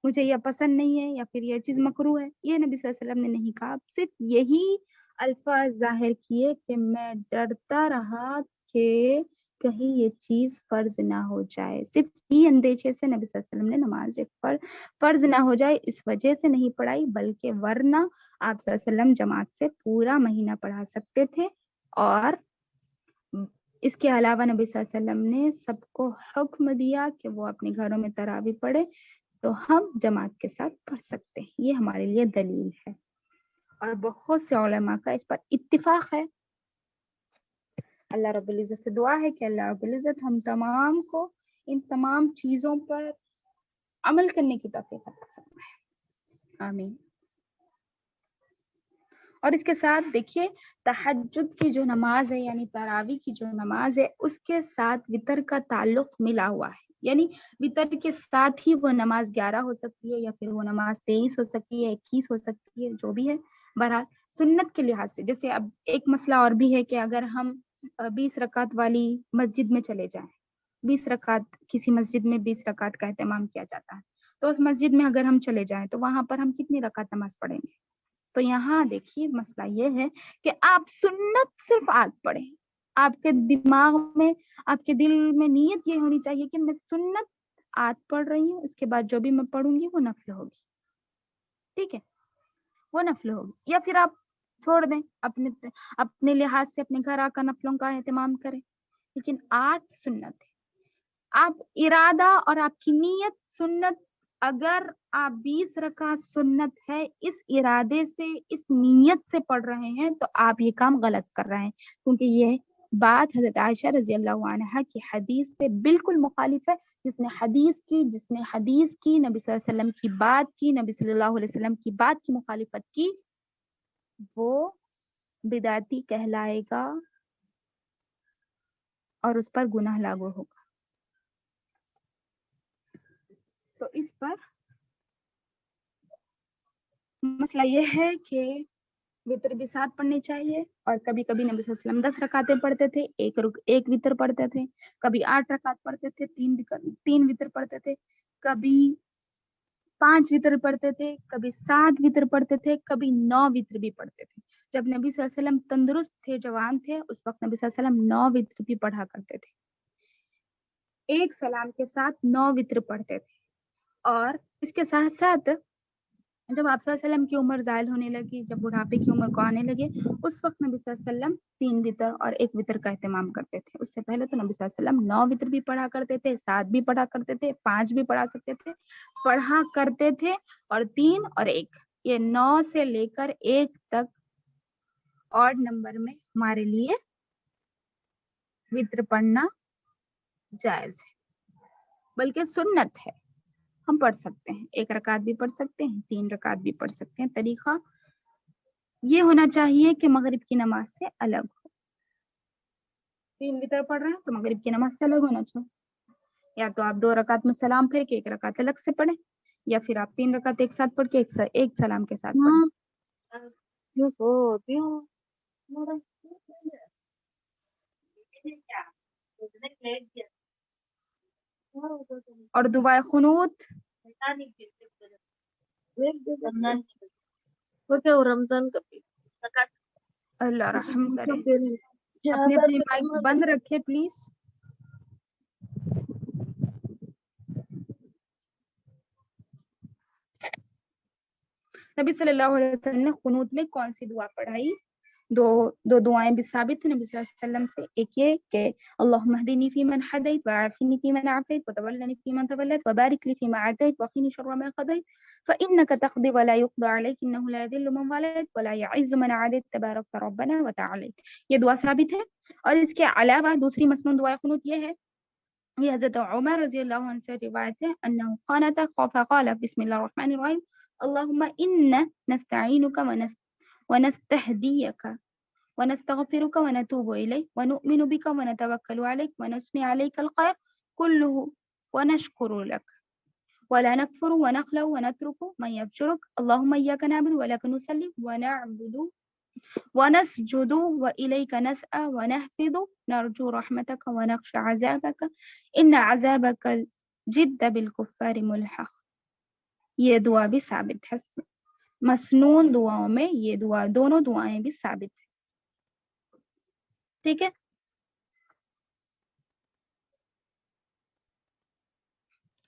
مجھے یہ پسند نہیں ہے، یا پھر یہ چیز مکروہ ہے. یہ نبی صلی اللہ علیہ وسلم نے نہیں کہا. صرف یہی الفاظ ظاہر کیے کہ میں ڈرتا رہا کہ کہیں یہ چیز فرض نہ ہو جائے. صرف یہ اندیشے سے نبی صلی اللہ علیہ وسلم نے نماز فرض نہ ہو جائے اس وجہ سے نہیں پڑھائی، بلکہ ورنہ آپ صلی اللہ علیہ وسلم جماعت سے پورا مہینہ پڑھا سکتے تھے. اور اس کے علاوہ نبی صلی اللہ علیہ وسلم نے سب کو حکم دیا کہ وہ اپنے گھروں میں تراویح پڑھے، تو ہم جماعت کے ساتھ پڑھ سکتے ہیں. یہ ہمارے لیے دلیل ہے، اور بہت سے علماء کا اس پر اتفاق ہے. اللہ رب العزت سے دعا ہے کہ اللہ رب العزت ہم تمام کو ان تمام چیزوں پر عمل کرنے کی توفیق عطا فرمائے. آمین. اور اس کے ساتھ دیکھیے تہجد کی جو نماز ہے، یعنی تراویح کی جو نماز ہے، اس کے ساتھ وتر کا تعلق ملا ہوا ہے. یعنی وتر کے ساتھ ہی وہ نماز 11 ہو سکتی ہے، یا پھر وہ نماز 23 ہو سکتی ہے، 21 ہو سکتی ہے، جو بھی ہے. بہرحال سنت کے لحاظ سے، جیسے اب ایک مسئلہ اور بھی ہے کہ اگر ہم 20 رکعت والی مسجد میں چلے جائیں، 20 رکعت کسی مسجد میں 20 رکعت کا اہتمام کیا جاتا ہے، تو اس مسجد میں اگر ہم چلے جائیں تو وہاں پر ہم کتنی رکعت نماز پڑھیں گے؟ تو یہاں دیکھیے مسئلہ یہ ہے کہ آپ سنت صرف 8 پڑھیں. آپ کے دماغ میں، آپ کے دل میں نیت یہ ہونی چاہیے کہ میں سنت 8 پڑھ رہی ہوں، اس کے بعد جو بھی میں پڑھوں گی وہ نفل ہوگی. ٹھیک ہے، وہ نفل ہوگی. یا پھر آپ چھوڑ دیں، اپنے لحاظ سے اپنے گھر آ کر نفلوں کا اہتمام کریں، لیکن 8 سنت ہے. آپ ارادہ اور آپ کی نیت سنت، اگر آپ 20 رکعت سنت ہے اس ارادے سے، اس نیت سے پڑھ رہے ہیں، تو آپ یہ کام غلط کر رہے ہیں، کیونکہ یہ بات حضرت عائشہ رضی اللہ عنہا کی حدیث سے بالکل مخالف ہے. جس نے حدیث کی نبی صلی اللہ علیہ وسلم کی بات کی، نبی صلی اللہ علیہ وسلم کی بات کی مخالفت کی، وہ بدعتی کہلائے گا اور اس پر گناہ لاگو ہوگا. تو اس پر مسئلہ یہ ہے کہ وتر بھی 7 پڑھنی چاہیے، اور کبھی کبھی نبی صلی اللہ علیہ وسلم 10 رکعتیں پڑھتے تھے، ایک وتر پڑھتے تھے، کبھی 8 رکعت پڑھتے تھے، 3 وتر پڑھتے تھے، کبھی 5 وتر پڑھتے تھے، کبھی 7 وتر پڑھتے تھے، کبھی 9 وتر بھی پڑھتے تھے. جب نبی صلی اللہ علیہ وسلم تندرست تھے، جوان تھے، اس وقت نبی صلی اللہ علیہ وسلم 9 وتر بھی پڑھا کرتے تھے. ایک سلام کے ساتھ 9 وتر پڑھتے تھے. اور اس کے ساتھ ساتھ جب آپ صلی اللہ علیہ وسلم کی عمر زائل ہونے لگی، جب بڑھاپے کی عمر کو آنے لگے، اس وقت نبی صلی اللہ علیہ وسلم 3 وتر اور 1 وتر کا اہتمام کرتے تھے. اس سے پہلے تو نبی صلی اللہ علیہ وسلم 9 وتر بھی پڑھا کرتے تھے، 7 بھی پڑھا کرتے تھے، 5 بھی پڑھا سکتے تھے، پڑھا کرتے تھے. اور 3 اور 1 یہ 9 سے لے کر 1 تک آڈ نمبر میں ہمارے لیے وتر پڑھنا جائز ہے، بلکہ سنت ہے. ہم پڑھ سکتے ہیں، 1 رکعت بھی پڑھ سکتے ہیں، 3 رکعت بھی پڑھ سکتے ہیں. طریقہ یہ ہونا چاہیے کہ مغرب کی نماز سے الگ ہو. 3 وتر پڑھ رہے ہیں تو مغرب کی نماز سے الگ ہونا چاہیے. یا تو آپ 2 رکعت میں سلام پھر کے 1 رکعت الگ سے پڑھیں، یا پھر آپ 3 رکعت ایک ساتھ پڑھ کے ایک سلام کے ساتھ پڑھیں. اور دعائے خنوت رمضان کا اللہ رحم کرے. اپنے مائک بند رکھے پلیز. نبی صلی اللہ علیہ وسلم نے قنوت میں کون سی دعا پڑھائی؟ دو دعائیں بھی ثابت ہیں نبی صلی اللہ علیہ وسلم سے. ایک یہ کہ اللہم اہدنی فیمن ہدیت وعافنی فیمن عافیت وتولنی فیمن تولیت وبارک لی فیما اعطیت وقینی شر ما قضیت فانک تقضی ولا یقضى علیک انہ لا یذل من والیت ولا یعز من عادیت تبارک ربنا وتعالیت. یہ دعا ثابت ہے. اور اس کے علاوہ دوسری مسنون دعا قنوت یہ ہے، یہ حضرت عمر رضی اللہ عنہ سے روایت ہے، انہ قانت فقال بسم اللہ الرحمن الرحیم اللہم انا نستعینک ونستهدیک ونستغفرك ونتوب إليك ونؤمن بك ونتوكل عليك ونثني عليك الخير كله ونشكر لك ولا نكفر ونخلع ونترك من يفجرك اللهم إياك نعبد ولك نصلي ونعبد ونسجد وإليك نسعى ونحفظ نرجو رحمتك ونخشى عذابك إن عذابك الجد بالكفار ملحق. یہ دعا بھی ثابت ہے. مسنون دعاؤں میں یہ دعا، دونوں دعائیں بھی ثابت ہیں. ٹھیک ہے.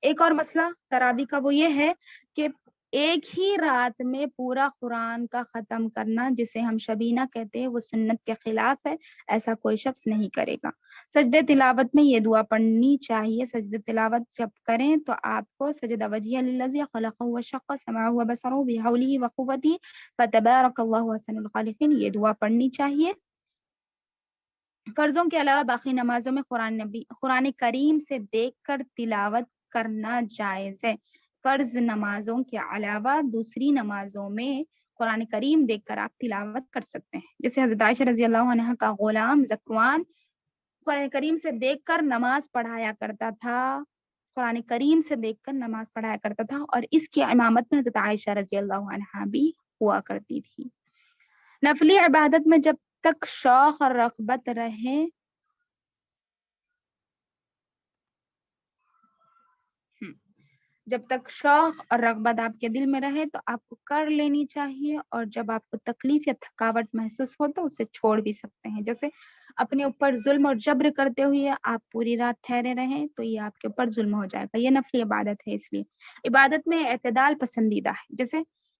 ایک اور مسئلہ تراویح کا وہ یہ ہے کہ ایک ہی رات میں پورا قرآن کا ختم کرنا، جسے ہم شبینہ کہتے ہیں، وہ سنت کے خلاف ہے. ایسا کوئی شخص نہیں کرے گا. سجدہ تلاوت میں یہ دعا پڑھنی چاہیے. سجدہ تلاوت جب کریں تو آپ کو سجدہ وجیہ للذی خلقہ وشق سمعہ وبصرہ بحولہ وقوتہ فتبارک اللہ احسن الخالقین، یہ دعا پڑھنی چاہیے. فرضوں کے علاوہ باقی نمازوں میں قرآن کریم سے دیکھ کر تلاوت کرنا جائز ہے. فرض نمازوں کے علاوہ دوسری نمازوں میں قرآن کریم دیکھ کر آپ تلاوت کر سکتے ہیں. جیسے حضرت عائشہ رضی اللہ عنہا کا غلام ذکوان قرآن کریم سے دیکھ کر نماز پڑھایا کرتا تھا، قرآن کریم سے دیکھ کر نماز پڑھایا کرتا تھا، اور اس کی امامت میں حضرت عائشہ رضی اللہ عنہا بھی ہوا کرتی تھی. نفلی عبادت میں جب تک شوق اور رغبت رہے جب تک شوق اور رغبت آپ کے دل میں رہے تو آپ کو کر لینی چاہیے، اور جب آپ کو تکلیف یا تھکاوٹ محسوس ہو تو اسے چھوڑ بھی سکتے ہیں. جیسے اپنے اوپر ظلم اور جبر کرتے ہوئے آپ پوری رات ٹھہرے رہیں تو یہ آپ کے اوپر ظلم ہو جائے گا. یہ نفلی عبادت ہے. اس لیے عبادت میں اعتدال پسندیدہ ہے. جیسے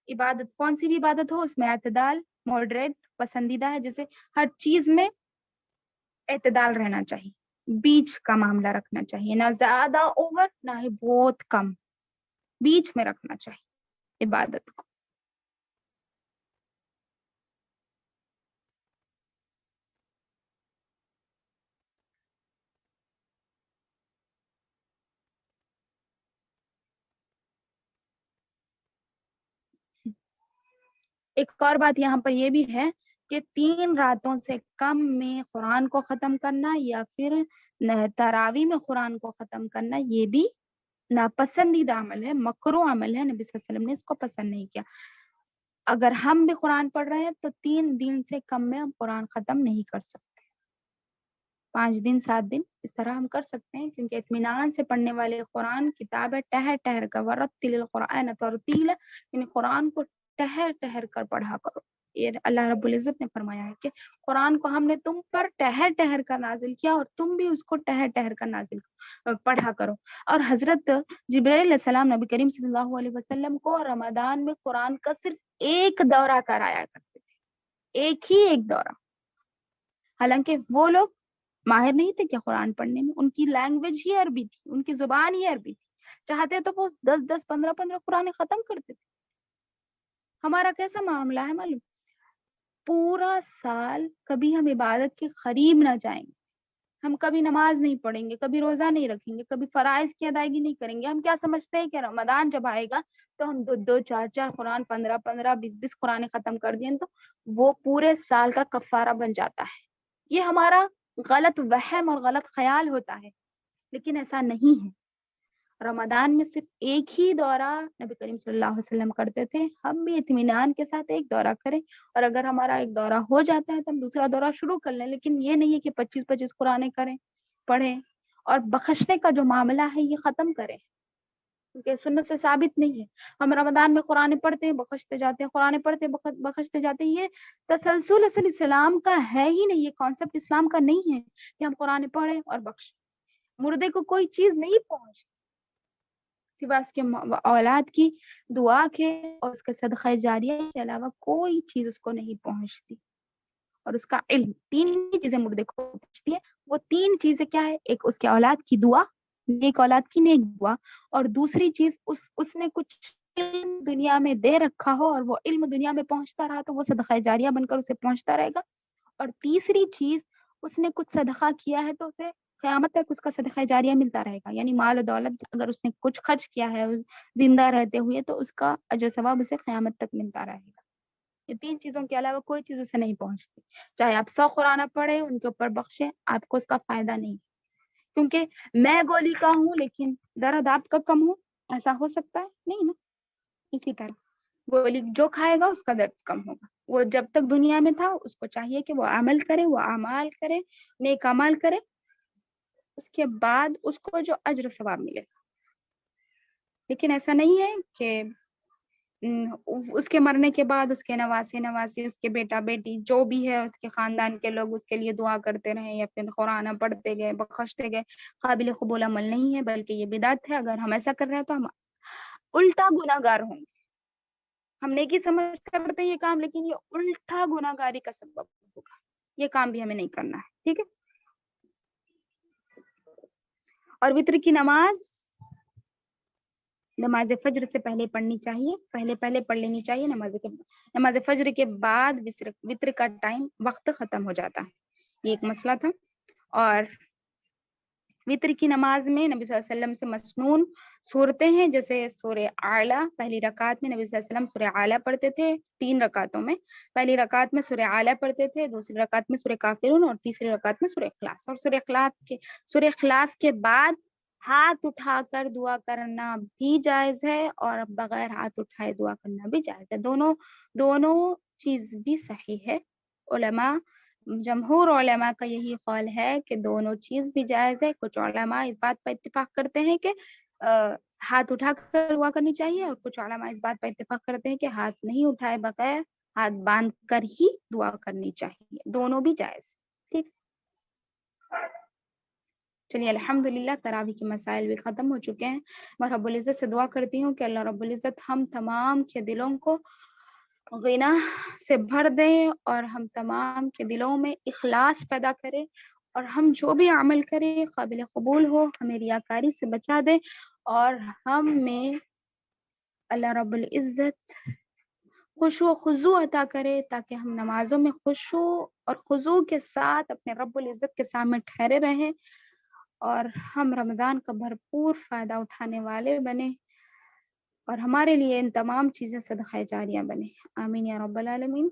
عبادت کون سی بھی عبادت ہو، اس میں اعتدال ماڈریٹ پسندیدہ ہے. جیسے ہر چیز میں اعتدال رہنا چاہیے، بیچ کا معاملہ رکھنا چاہیے، نہ زیادہ اوور نہ ہی بہت کم، بیچ میں رکھنا چاہیے عبادت کو. ایک اور بات یہاں پر یہ بھی ہے کہ 3 راتوں سے کم میں قرآن کو ختم کرنا یا پھر تراویح میں قرآن کو ختم کرنا یہ بھی ناپسندیدہ عمل ہے، مکروہ عمل ہے، نبی صلی اللہ علیہ وسلم نے اس کو پسند نہیں کیا۔ اگر ہم بھی قرآن پڑھ رہے ہیں تو 3 دن سے کم میں ہم قرآن ختم نہیں کر سکتے، 5 دن 7 دن اس طرح ہم کر سکتے ہیں، کیونکہ اطمینان سے پڑھنے والے قرآن کتاب ہے ٹہر ٹہر کر، ورتل القرآن ترتیلا، یعنی قرآن کو ٹہر ٹہر کر پڑھا کرو۔ یہ اللہ رب العزت نے فرمایا ہے کہ قرآن کو ہم نے تم پر ٹہر ٹہر کر نازل کیا اور تم بھی اس کو ٹہر ٹہر کر پڑھا کرو۔ اور حضرت جبرائیل علیہ السلام نبی کریم صلی اللہ علیہ وسلم کو رمضان میں قرآن کا صرف ایک دورہ کرایا کرتے تھے، ایک دورہ، حالانکہ وہ لوگ ماہر نہیں تھے کہ قرآن پڑھنے میں، ان کی لینگویج ہی عربی تھی، ان کی زبان ہی عربی تھی، چاہتے تو وہ 10 15 قرآن ختم کرتے تھے۔ ہمارا کیسا معاملہ ہے معلوم؟ پورا سال کبھی ہم عبادت کے قریب نہ جائیں گے، ہم کبھی نماز نہیں پڑھیں گے، کبھی روزہ نہیں رکھیں گے، کبھی فرائض کی ادائیگی نہیں کریں گے۔ ہم کیا سمجھتے ہیں کہ رمضان جب آئے گا تو ہم 2 4 قرآن، 15 20 قرآن ختم کر دیں تو وہ پورے سال کا کفارہ بن جاتا ہے۔ یہ ہمارا غلط وہم اور غلط خیال ہوتا ہے، لیکن ایسا نہیں ہے۔ رمضان میں صرف ایک ہی دورہ نبی کریم صلی اللہ علیہ وسلم کرتے تھے، ہم بھی اطمینان کے ساتھ ایک دورہ کریں، اور اگر ہمارا ایک دورہ ہو جاتا ہے تو ہم دوسرا دورہ شروع کر لیں، لیکن یہ نہیں ہے کہ 25 قرآن کریں پڑھیں، اور بخشنے کا جو معاملہ ہے یہ ختم کریں، کیونکہ سنت سے ثابت نہیں ہے۔ ہم رمضان میں قرآن پڑھتے ہیں بخشتے جاتے ہیں، قرآن پڑھتے ہیں بخشتے جاتے ہیں، یہ تسلسل اصل اسلام کا ہے ہی نہیں، یہ کانسیپٹ اسلام کا نہیں ہے کہ ہم قرآن پڑھیں اور بخشیں۔ مردے کو کوئی چیز نہیں پہنچتی سوا اس کے اولاد کی دعا کے اور اس کے صدقہ جاریہ کے علاوہ کوئی چیز اس کو نہیں پہنچتی، اور اس کا علم، 3 چیزیں مردے کو پہنچتی ہے۔ وہ 3 چیزیں کیا ہے؟ ایک اس کے اولاد کی دعا، نیک اولاد کی نیک دعا، اور دوسری چیز اس نے کچھ علم دنیا میں دے رکھا ہو اور وہ علم دنیا میں پہنچتا رہا تو وہ صدقہ جاریہ بن کر اسے پہنچتا رہے گا، اور تیسری چیز اس نے کچھ صدقہ کیا ہے تو اسے قیامت تک اس کا صدقہ جاریہ ملتا رہے گا، یعنی مال و دولت اگر اس نے کچھ خرچ کیا ہے زندہ رہتے ہوئے تو اس کا اجر ثواب اسے قیامت تک ملتا رہے گا۔ یہ 3 چیزوں کے علاوہ کوئی چیز اسے نہیں پہنچتی، چاہے آپ 100 قرآن پڑھیں ان کے اوپر بخشیں، آپ کو اس کا فائدہ نہیں، کیونکہ میں گولی کا ہوں لیکن درد آپ کا کم ہو، ایسا ہو سکتا ہے نہیں نا؟ اسی طرح گولی جو کھائے گا اس کا درد کم ہوگا، وہ جب تک دنیا میں تھا اس کو چاہیے کہ وہ عمل کرے، وہ اعمال کرے، نیک اعمال کرے، اس کے بعد اس کو جو اجر ثواب ملے گا۔ لیکن ایسا نہیں ہے کہ اس کے مرنے کے بعد اس کے نواسی اس کے بیٹا بیٹی جو بھی ہے اس کے خاندان کے لوگ اس کے لیے دعا کرتے رہے یا پھر قرآن پڑھتے گئے بخشتے گئے، قابل قبول عمل نہیں ہے، بلکہ یہ بدعت ہے۔ اگر ہم ایسا کر رہے ہیں تو ہم الٹا گناہ گار ہوں گے، ہم نیکی سمجھ کرتے ہیں یہ کام لیکن یہ الٹا گناہ گاری کا سبب ہوگا، یہ کام بھی ہمیں نہیں کرنا ہے، ٹھیک ہے۔ اور وتر کی نماز فجر سے پہلے پڑھنی چاہیے، پہلے پڑھ لینی چاہیے۔ نماز فجر کے بعد وتر کا ٹائم وقت ختم ہو جاتا ہے، یہ ایک مسئلہ تھا۔ اور وتر کی نماز میں نبی صلی اللہ علیہ وسلم سے مسنون صورتیں ہیں، جیسے سورہ اعلیٰ، پہلی رکعت میں نبی صلی اللہ علیہ وسلم سورہ اعلیٰ پڑھتے تھے، 3 رکعتوں میں، پہلی رکعت میں سورہ اعلیٰ پڑھتے تھے، دوسری رکعت میں سورہ کافرون، اور تیسری رکعت میں سورہ اخلاص۔ اور سورہ اخلاص کے بعد ہاتھ اٹھا کر دعا کرنا بھی جائز ہے اور بغیر ہاتھ اٹھائے دعا کرنا بھی جائز ہے، دونوں چیز بھی صحیح ہے۔ جمہور علماء کا یہی قول ہے کہ دونوں چیز بھی جائز ہے۔ کچھ علماء اس بات پر اتفاق کرتے ہیں کہ ہاتھ اٹھا کر دعا کرنی چاہیے، اور کچھ علماء اس بات پر اتفاق کرتے ہیں کہ ہاتھ نہیں اٹھائے بغیر ہاتھ باندھ کر ہی دعا کرنی چاہیے، دونوں بھی جائز، ٹھیک۔ چلیے الحمدللہ تراویح کے مسائل بھی ختم ہو چکے ہیں۔ میں رب العزت سے دعا کرتی ہوں کہ اللہ رب العزت ہم تمام کے دلوں کو غنا سے بھر دیں اور ہم تمام کے دلوں میں اخلاص پیدا کرے، اور ہم جو بھی عمل کریں قابل قبول ہو، ہمیں ریاکاری سے بچا دے، اور ہم میں اللہ رب العزت خشوع و خضوع عطا کرے تاکہ ہم نمازوں میں خشوع اور خضوع کے ساتھ اپنے رب العزت کے سامنے ٹھہرے رہیں، اور ہم رمضان کا بھرپور فائدہ اٹھانے والے بنے۔ اور ہمارے لیے ان تمام چیزیں صدقہ جاریہ بنے. آمین یا رب العالمین.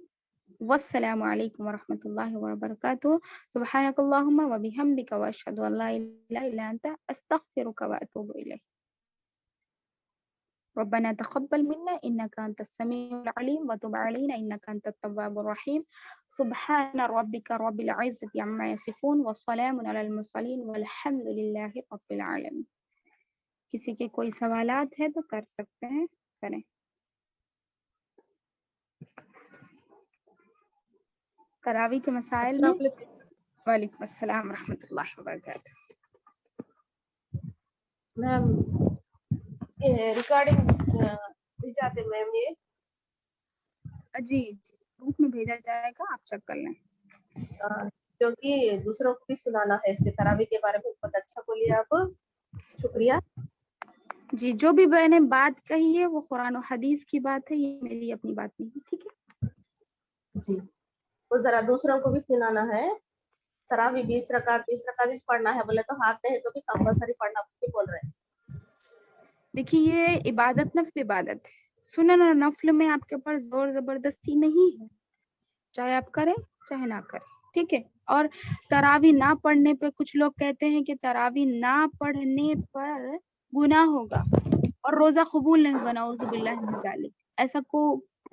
والسلام علیکم ورحمۃ اللہ وبرکاتہ. سبحانک اللہم وبحمدک واشہد ان لا الہ الا انت استغفرک واتوب الیک. ربنا تقبل منا انك انت السميع العليم وتب علينا انك انت التواب الرحيم. سبحان ربك رب العزة عما يصفون والسلام على المرسلين والحمد لله رب العالمين. کسی کے کوئی سوالات ہے تو کر سکتے ہیں, کریں. تراویح کے مسائل میں. السلام علیکم وعلیکم السلام ورحمۃ اللہ وبرکاتہ. میم. ریکارڈنگ بھیجاتے میم یہ جی گروپ میں بھیجا جائے گا, آپ چیک کر لیں. کیونکہ دوسروں کو بھی سنانا ہے اس کے تراویح کے بارے میں. بہت اچھا بولیے آپ, شکریہ. جی جو بھی میں نے بات کہی ہے وہ قرآن و حدیث کی بات ہے, یہ میری اپنی بات نہیں ہے. ٹھیک ہے جی وہ ذرا دوسروں کو بھی سنانا ہے. تراویح 20 رکعت ہی پڑھنا ہے بولے تو ہاتھ نہیں تو بھی کمپلسری پڑھنا بول رہے ہیں. دیکھیے یہ عبادت نفل عبادت ہے. سنن اور نفل میں آپ کے اوپر زور زبردستی نہیں ہے, چاہے آپ کریں چاہے نہ کریں. ٹھیک ہے. اور تراویح نہ پڑھنے پہ کچھ لوگ کہتے ہیں کہ تراویح نہ پڑھنے پر گناہ ہوگا اور روزہ قبول نہیں ہوگا. نعوذ باللہ من ذالک. ایسا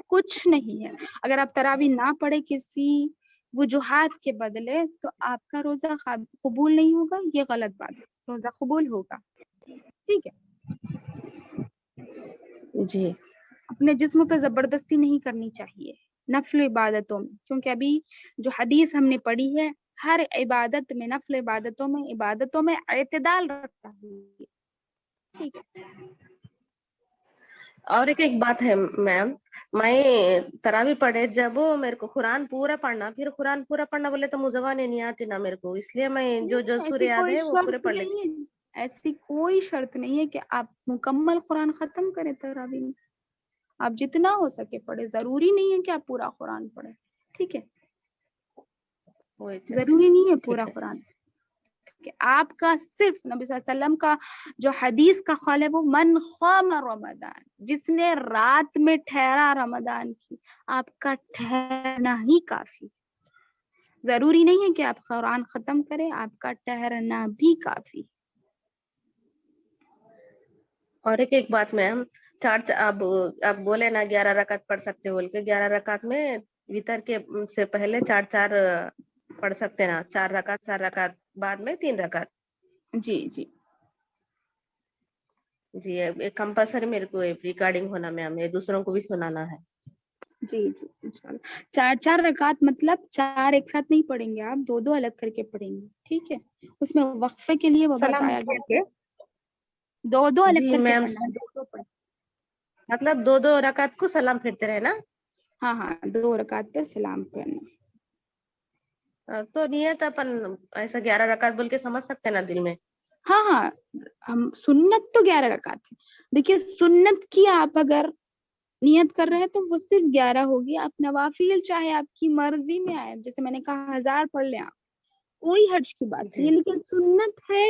کچھ نہیں ہے. اگر آپ تراویح نہ پڑھے کسی وجوہات کے بدلے تو آپ کا روزہ قبول نہیں ہوگا, یہ غلط بات ہے. روزہ قبول ہوگا. ٹھیک ہے. جی اپنے جسم پہ زبردستی نہیں کرنی چاہیے نفل عبادتوں میں, کیونکہ ابھی جو حدیث ہم نے پڑھی ہے ہر عبادت میں, نفل عبادتوں میں اعتدال رکھتا ہے. ٹھیک ہے. اور ایک بات ہے میم, میں تراویح پڑھے جب میرے کو قرآن پورا پڑھنا, پھر قرآن پورا پڑھنا بولے تو زبان نہیں آتی نا میرے کو, اس لیے میں جو سورہ ایسی یاد کوئی ہے وہ پورے شرط پڑھ لیتی. نہیں ہے, ایسی کوئی شرط نہیں ہے کہ آپ مکمل قرآن ختم کریں تراویح میں. آپ جتنا ہو سکے پڑھے, ضروری نہیں ہے کہ آپ پورا قرآن پڑھیں. ٹھیک ہے. ضروری نہیں ہے پورا ٹھیک ہے. قرآن کہ آپ کا صرف نبی صلی اللہ علیہ وسلم کا جو حدیث کا قول ہے وہ من قام رمضان, جس نے رات میں ٹھہرا رمضان کی, آپ کا ٹھہرنا ہی کافی. ضروری نہیں ہے کہ آپ قرآن ختم کریں, آپ کا ٹھہرنا بھی کافی. اور ایک بات میم, اب بولے نا 11 رکعت پڑھ سکتے بول کے, 11 رکعت میں وتر کے سے پہلے 4 پڑھ سکتے نا, 4 رکعت بعد میں 3 رکعت. جی جی جی ایک کمپلسری میرے کو ریکارڈنگ ہونا میم, یہ دوسروں کو بھی سنانا ہے. جی جی انشاءاللہ. 4 رکعت مطلب 4 ایک ساتھ نہیں پڑھیں گے آپ, 2 الگ کر کے پڑھیں گے. ٹھیک ہے. اس میں وقفے کے لیے وہ سلام بتایا پڑھ گیا کے. ہے, 2 الگ جی کر کے میم, پڑھنا ہے, 2 پڑھ. مطلب 2 رکعت کو سلام پھرتے رہے نا. ہاں 2 رکعت پہ سلام پھرنا. تو نیت اپن ایسا 11 رکعت بول کے سمجھ سکتے نا دل میں. ہاں ہم سنت تو 11 رکعت ہے. دیکھیے سنت کی آپ اگر نیت کر رہے ہیں تو وہ صرف 11 ہوگی. آپ نوافل چاہے آپ کی مرضی میں آئے, جیسے میں نے کہا 1000 پڑھ لیں آپ, کوئی حرج کی بات نہیں جی ہے. لیکن سنت ہے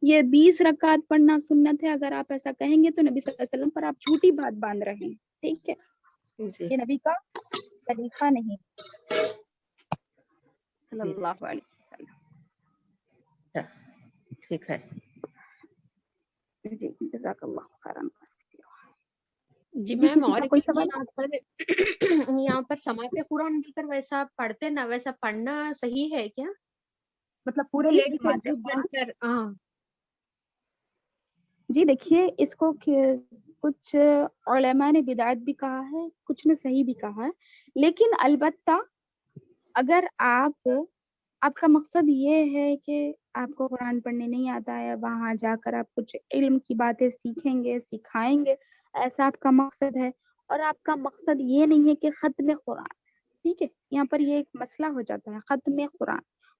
یہ 20 رکعت پڑھنا سنت ہے. اگر آپ ایسا کہیں گے تو نبی صلی اللہ علیہ وسلم پر آپ جھوٹی بات باندھ رہے ہیں. ٹھیک ہے. جی یہ نبی کا طریقہ نہیں صلی جی اللہ علیہ وسلم. ٹھیک ہے. جی جزاک اللہ خیرا. جی میم, کسی اور کا کوئی سوال؟ یہاں پر سماعت قرآن مل کر ویسا آپ پڑھتے نا, ویسا پڑھنا صحیح ہے کیا؟ مطلب پورے جی لیڈیز سماعت بن کر. ہاں جی دیکھیے اس کو کچھ علماء نے بدعت بھی کہا ہے, کچھ نے صحیح بھی کہا ہے. لیکن البتہ اگر آپ کا مقصد یہ ہے کہ آپ کو قرآن پڑھنے نہیں آتا ہے, وہاں جا کر آپ کچھ علم کی باتیں سیکھیں گے, سکھائیں گے, ایسا آپ کا مقصد ہے, اور آپ کا مقصد یہ نہیں ہے کہ ختم قرآن. ٹھیک ہے. یہاں پر یہ ایک مسئلہ ہو جاتا ہے, ختم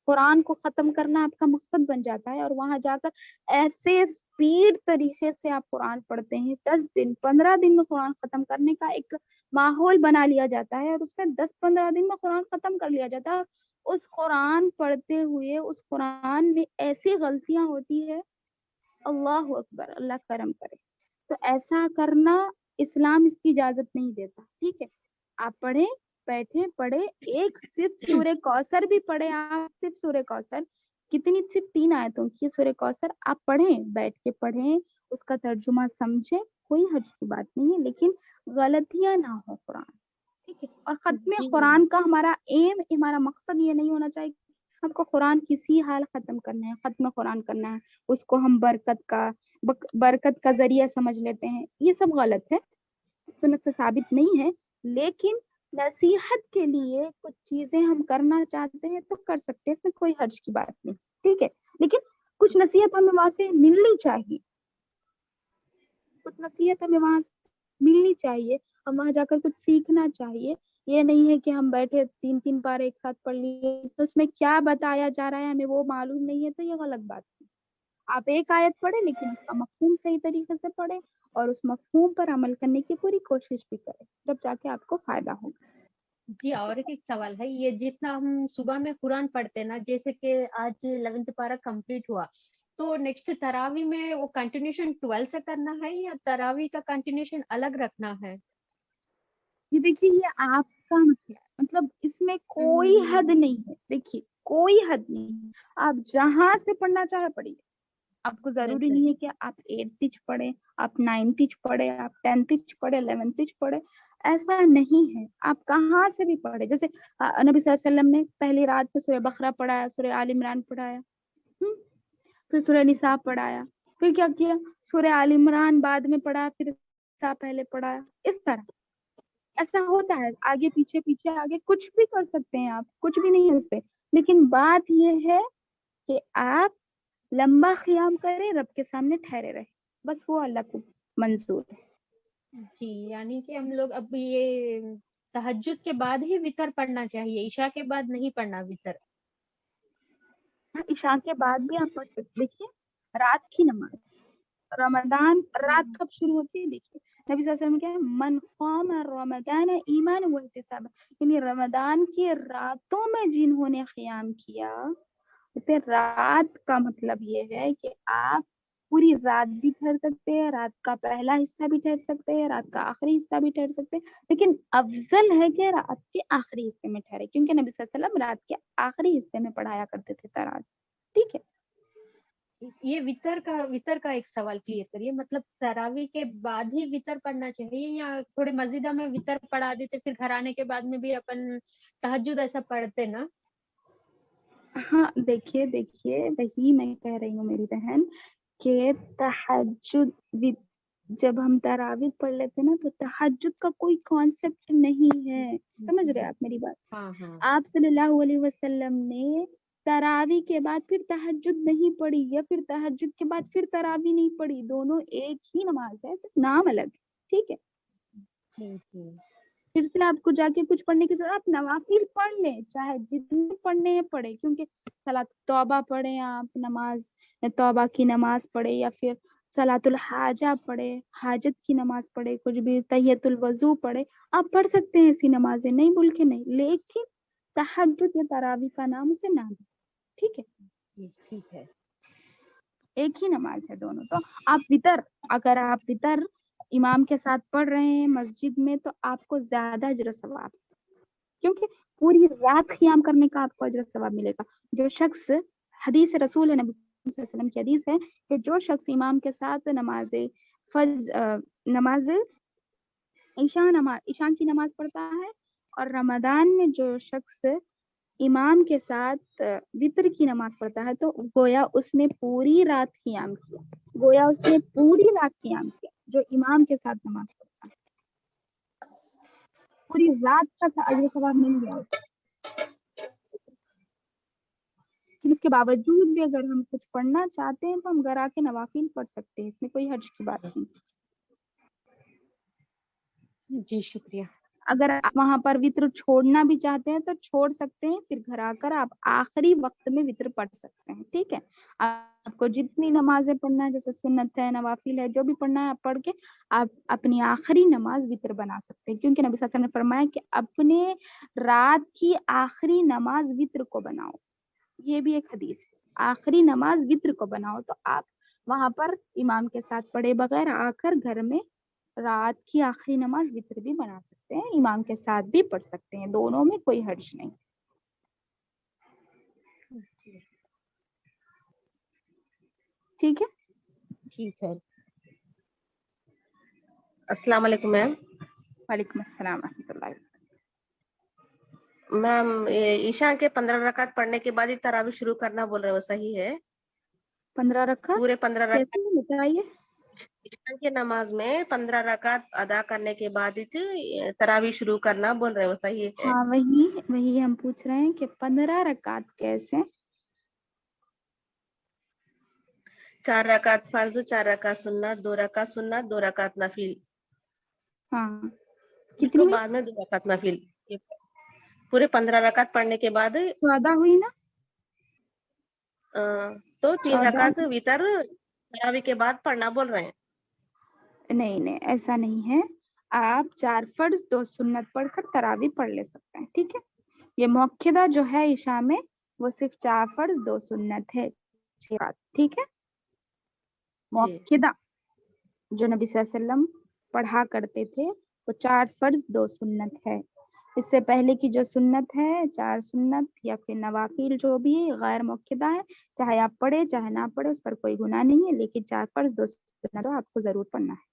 قرآن کو ختم کرنا آپ کا مقصد بن جاتا ہے, اور وہاں جا کر ایسے اسپیڈ طریقے سے آپ قرآن پڑھتے ہیں, 10 دن 15 دن میں قرآن ختم کرنے کا ایک ماحول بنا لیا جاتا ہے, اور اس میں 10-15 دن میں قرآن ختم کر لیا جاتا ہے. اس قرآن پڑھتے ہوئے اس قرآن میں ایسی غلطیاں ہوتی ہے, اللہ اکبر, اللہ کرم کرے. تو ایسا کرنا اسلام اس کی اجازت نہیں دیتا. ٹھیک ہے, آپ پڑھیں, بیٹھے پڑھے, ایک صرف سورہ کوثر بھی پڑھے آپ, صرف سورہ کوثر کتنی, صرف 3 آیتوں کی سورہ کوثر آپ پڑھیں, بیٹھ کے پڑھیں, اس کا ترجمہ سمجھیں, کوئی حرج کی بات نہیں ہے, لیکن غلطیاں نہ ہو قرآن. ٹھیک ہے, اور ختم جی قرآن کا ہمارا ایم, ہمارا مقصد یہ نہیں ہونا چاہیے ہم کو قرآن کسی حال ختم کرنا ہے, ختم قرآن کرنا ہے, اس کو ہم برکت کا ذریعہ سمجھ لیتے ہیں. یہ سب غلط ہے, سنت سے ثابت نہیں ہے. لیکن نصیحت کے لیے کچھ چیزیں ہم کرنا چاہتے ہیں تو کر سکتے ہیں, اس میں کوئی حرج کی بات نہیں. ٹھیک ہے, لیکن کچھ نصیحت ہمیں وہاں سے ملنی چاہیے, کچھ نصیحت ہمیں وہاں سے ملنی چاہیے, ہم وہاں جا کر کچھ سیکھنا چاہیے. یہ نہیں ہے کہ ہم بیٹھے 3 بار ایک ساتھ پڑھ لیے, تو اس میں کیا بتایا جا رہا ہے ہمیں وہ معلوم نہیں ہے, تو یہ غلط بات ہے. آپ ایک آیت پڑھیں لیکن اس کا مفہوم صحیح طریقے سے پڑھیں, اور اس مفہوم پر عمل کرنے کی پوری کوشش بھی کریں, جب جا کے آپ کو فائدہ ہوگا. جی, اور ایک سوال ہے, یہ جتنا ہم صبح میں قرآن پڑھتے ہیں نا, جیسے کہ آج 11th پارہ کمپلیٹ ہوا, تو نیکسٹ تراوی میں وہ کنٹینیوشن 12 سے کرنا ہے یا تراوی کا کنٹینیوشن الگ رکھنا ہے؟ یہ دیکھیے, یہ آپ کا مسئلہ ہے, مطلب اس میں کوئی حد نہیں ہے. دیکھیے کوئی حد نہیں ہے, آپ جہاں سے پڑھنا چاہے پڑھیے. آپ کو ضروری نہیں ہے کہ آپ 8th پڑھیں, آپ 9th پڑھیں, آپ 10th پڑھیں, 11th پڑھیں, ایسا نہیں ہے. آپ کہاں سے بھی پڑھیں. جیسے نبی صلی اللہ علیہ وسلم نے پہلی رات میں سورہ بقرہ پڑھایا, سورہ آل عمران پڑھایا, پھر سورہ نساء پڑھایا, پھر کیا کیا, سورہ آل عمران بعد میں پڑھایا, پھر نساء پہلے پڑھایا. اس طرح ایسا ہوتا ہے, آگے پیچھے پیچھے آگے کچھ بھی کر سکتے ہیں آپ, کچھ بھی نہیں ہے اس سے. لیکن بات یہ ہے کہ آپ لمبا قیام کریں, رب کے سامنے ٹھہرے رہے, بس وہ اللہ کو منظور ہے. جی, یعنی کہ ہم لوگ اب یہ تہجد کے بعد ہی وتر پڑھنا چاہیے, عشاء کے بعد نہیں پڑھنا وتر. عشاء کے بعد بھی آپ پڑھ سکتے. دیکھیے رات کی نماز, رمضان رات کب شروع ہوتی ہے؟ دیکھیے نبی صلی اللہ علیہ وسلم کیا ہے, من قام رمضان ایمان و احتساب, یعنی رمضان کی راتوں میں جنہوں نے قیام کیا, پھر رات کا مطلب یہ ہے کہ آپ پوری رات بھی ٹھہر سکتے ہیں, رات کا پہلا حصہ بھی ٹھہر سکتے ہیں, رات کا آخری حصہ بھی ٹھہر سکتے ہیں, لیکن افضل ہے کہ رات کے آخری حصے میں ٹھہرے, کیونکہ نبی صلی اللہ علیہ وسلم رات کے آخری حصے میں پڑھایا کرتے تھے تراویح. ٹھیک ہے, یہ وتر کا ایک سوال کلیئر کریے, مطلب تراوی کے بعد ہی وتر پڑھنا چاہیے یا تھوڑے مزیدہ میں وتر پڑھا دیتے, پھر گھر آنے کے بعد میں بھی اپن تہجد ایسا پڑھتے نا؟ ہاں دیکھیے وہی میں کہہ رہی ہوں میری بہن, کہ تہجد جب ہم تراویح پڑھ لیتے نا, تو تہجد کا کوئی کانسیپٹ نہیں ہے. سمجھ رہے آپ میری بات؟ ہاں ہاں, آپ صلی اللہ علیہ وسلم نے تراویح کے بعد پھر تہجد نہیں پڑھی, یا پھر تہجد کے بعد پھر تراویح نہیں پڑھی, دونوں ایک ہی نماز ہے, صرف نام الگ ہے. ٹھیک ہے, پھر سے آپ کو جا کے کچھ پڑھنے کی ضرورت, آپ نوافل پڑھ لیں, چاہے جتنے پڑھنے ہیں پڑھے, کیونکہ صلاۃ توبہ پڑھیں, آپ نماز توبہ کی نماز پڑھے, یا پھر صلاۃ الحاجہ پڑھے, حاجت کی نماز پڑھے, کچھ بھی تحیۃ الوضو پڑھے, آپ پڑھ سکتے ہیں ایسی نمازیں, نہیں بول کے نہیں, لیکن تہجد یا تراویح کا نام اسے نہ دیں. ٹھیک ہے, ٹھیک ہے. ایک ہی نماز ہے دونوں. تو آپ وتر, اگر آپ وتر امام کے ساتھ پڑھ رہے ہیں مسجد میں, تو آپ کو زیادہ اجر و ثواب, کیونکہ پوری رات قیام کرنے کا آپ کو اجر و ثواب ملے گا. جو شخص, حدیث رسول ہے, نبی صلی اللہ علیہ وسلم کی حدیث ہے, کہ جو شخص امام کے ساتھ نماز عشاء کی نماز پڑھتا ہے, اور رمضان میں جو شخص امام کے ساتھ وتر کی نماز پڑھتا ہے, تو گویا اس نے پوری رات قیام کیا, جو امام کے ساتھ نماز پڑھتا ہے, پوری رات کا اجر و ثواب مل گیا. پھر اس کے باوجود بھی اگر ہم کچھ پڑھنا چاہتے ہیں, تو ہم گھر آ کے نوافل پڑھ سکتے ہیں, اس میں کوئی حرج کی بات نہیں. جی شکریہ. اگر آپ وہاں پر وتر چھوڑنا بھی چاہتے ہیں تو چھوڑ سکتے ہیں, پھر گھر آ کر آپ آخری وقت میں وتر پڑھ سکتے ہیں. ٹھیک ہے, آپ کو جتنی نمازیں پڑھنا ہے, جیسے سنت ہے, نوافل ہے, جو بھی پڑھنا ہے آپ پڑھ کے آپ اپنی آخری نماز وتر بنا سکتے ہیں, کیونکہ نبی صلی اللہ علیہ وسلم نے فرمایا کہ اپنے رات کی آخری نماز وتر کو بناؤ. یہ بھی ایک حدیث ہے, آخری نماز وتر کو بناؤ. تو آپ وہاں پر امام کے ساتھ پڑھے بغیر آ کر گھر میں رات کی آخری نماز وطر بھی بنا سکتے ہیں, امام کے ساتھ بھی پڑھ سکتے ہیں, دونوں میں کوئی حرج نہیں. ٹھیک ہے, ٹھیک ہے. السلام علیکم میم. وعلیکم السلام ورحمۃ اللہ. میم عشاء کے 15 رکعت پڑھنے کے بعد ہی تراویح شروع کرنا بول رہے ہو, صحیح ہے؟ 15 رکعت پورے 15 رکعت کیسے بتائیے؟ عشاء کی نماز میں 15 رکعت ادا کرنے کے بعد ہی تراویح شروع کرنا بول رہے ہو, صحیح ہے؟ ہاں وہی ہم پوچھ رہے ہیں کہ 15 رکعت کیسے؟ 4 رکعت فرض, 4 رکعت سنت, 2 رکعت سنت, 2 رکعت نفل. ہاں اس کتنی کو ہوئی؟ بعد میں 2 رکعت نفل. پورے 15 رکعت پڑھنے کے بعد 14 ہوئی نا؟ تو 3 14 رکعت وتر تراویح کے بعد پڑھنا بول رہے ہیں. نہیں ایسا نہیں ہے, آپ 4 فرض 2 سنت پڑھ کر تراویح پڑھ لے سکتے ہیں. ٹھیک ہے, یہ موقدہ جو ہے عشاء میں وہ صرف 4 فرض 2 سنت ہے. ٹھیک ہے, موقدہ جو نبی صلی اللہ علیہ وسلم پڑھا کرتے تھے وہ 4 فرض 2 سنت ہے. اس سے پہلے کی جو سنت ہے 4 سنت یا پھر نوافل جو بھی غیر موقدہ ہے, چاہے آپ پڑھے چاہے نہ پڑھے اس پر کوئی گناہ نہیں ہے, لیکن 4 فرض 2 سنت آپ کو ضرور پڑھنا ہے.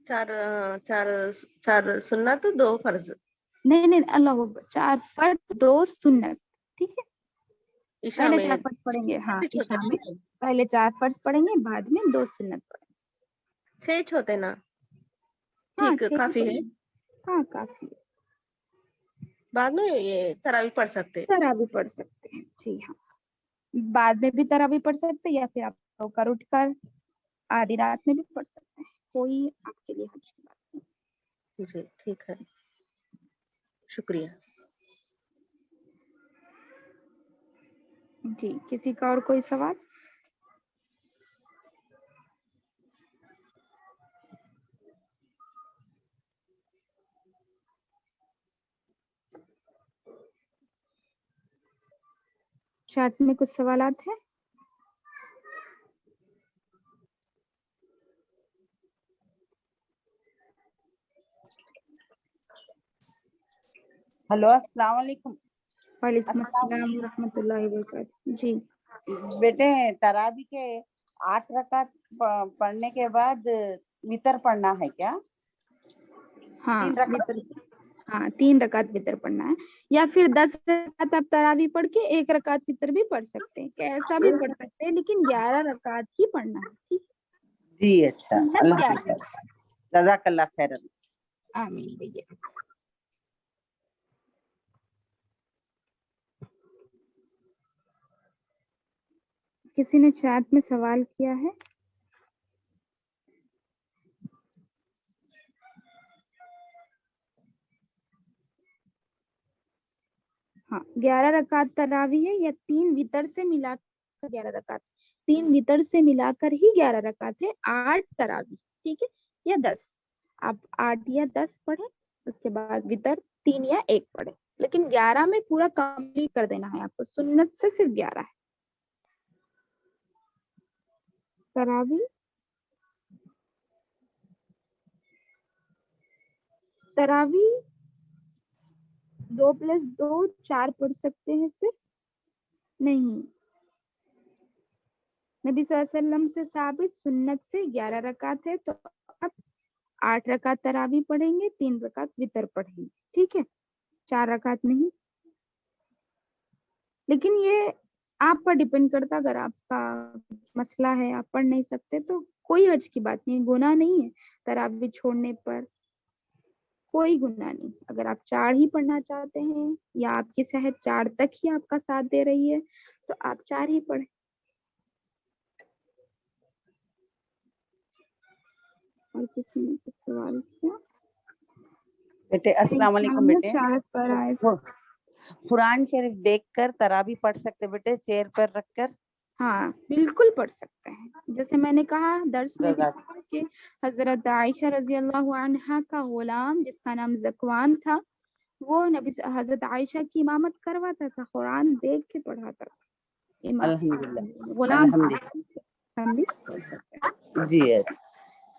4 سنت 2 فرض. نہیں اللہ اکبر, 4 فرض 2 سنت. ٹھیک ہے, عشاء پہلے میں 4 فرض پڑھیں گے. ہاں ہوتے عشاء نا میں پہلے 4 فرض پڑھیں گے, بعد میں 2 سنت پڑھیں گے. 6 ہوتے نا, ہاں ٹھیک 6 کافی ہے. ہاں کافی ہے, بعد میں یہ تراویح پڑھ سکتے. تراویح پڑھ سکتے ہیں. جی ہاں, بعد میں بھی تراویح پڑھ سکتے ہیں, یا پھر آپ سو کر اٹھ کر آدھی رات میں بھی پڑھ سکتے ہیں, کوئی آپ کے لیے حرج کی بات نہیں. جی ٹھیک ہے, شکریہ. جی, کسی کا اور کوئی سوال؟ چیٹ میں کچھ سوالات ہیں؟ ہلو السلام علیکم. وعلیکم السلام ورحمۃ اللہ وبرکاتہ. جی بیٹے تراویح کے 8 رکعت پڑھنے کے بعد وتر پڑھنا ہے کیا؟ ہاں 3 رکعت. ہاں 3 رکعت وتر پڑھنا ہے, یا پھر 10 رکعت آپ تراویح پڑھ کے 1 رکعت وتر بھی پڑھ سکتے ہیں, کیسا بھی پڑھ سکتے ہیں, لیکن 11 رکعت ہی پڑھنا ہے. ٹھیک, جی اچھا, اللہ 11. حافظ, جزاک اللہ خیر. آمین بھیا. کسی نے چیٹ میں سوال کیا ہے؟ ہاں 11 رکعت تراویح ہے, یا 3 وتر سے ملا کر 11 رکعت, 3 وتر سے ملا کر ہی 11 رکعت ہے, 8 تراویح. ٹھیک ہے, یا 10, آپ 8 یا 10 پڑھیں, اس کے بعد وتر 3 یا 1 پڑھیں, لیکن 11 میں پورا کمپلیٹ کر دینا ہے آپ کو. سنت سے صرف 11 ہے تراویح. تراویح 2+2 4 پڑھ سکتے ہیں صرف نہیں. نبی صلی اللہ علیہ وسلم سے ثابت سنت سے 11 رکعت ہے, تو آپ 8 رکعت تراویح پڑھیں گے, 3 رکعت وتر پڑھیں گے. ٹھیک ہے, 4 رکعت نہیں. لیکن یہ آپ پر ڈیپینڈ کرتا, اگر آپ کا مسئلہ ہے آپ پڑھ نہیں سکتے تو کوئی حرج کی بات نہیں, گناہ نہیں ہے تراویح چھوڑنے پر, کوئی گناہ نہیں. اگر آپ 4 ہی پڑھنا چاہتے ہیں, یا آپ کی صحت 4 تک ہی آپ کا ساتھ دے رہی ہے, تو آپ 4 ہی پڑھیں. اور کسی نے کچھ سوال کیا؟ بیٹے السلام علیکم. بیٹے چاہت پر آئے. قرآن شریف دیکھ کر تراویح پڑھ سکتے بیٹے, چیئر پر رکھ کر؟ ہاں بالکل پڑھ سکتے ہیں. جیسے میں نے کہا درس میں بھی کہا کہ حضرت عائشہ رضی اللہ عنہا کا غلام جس کا نام زکوان تھا, وہ نبی حضرت عائشہ کی امامت کرواتا تھا, قرآن دیکھ کے پڑھاتا تھا. الحمدللہ غلام الحمدللہ. ہم بھی پڑھ سکتے ہیں. جی اچھا,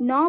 9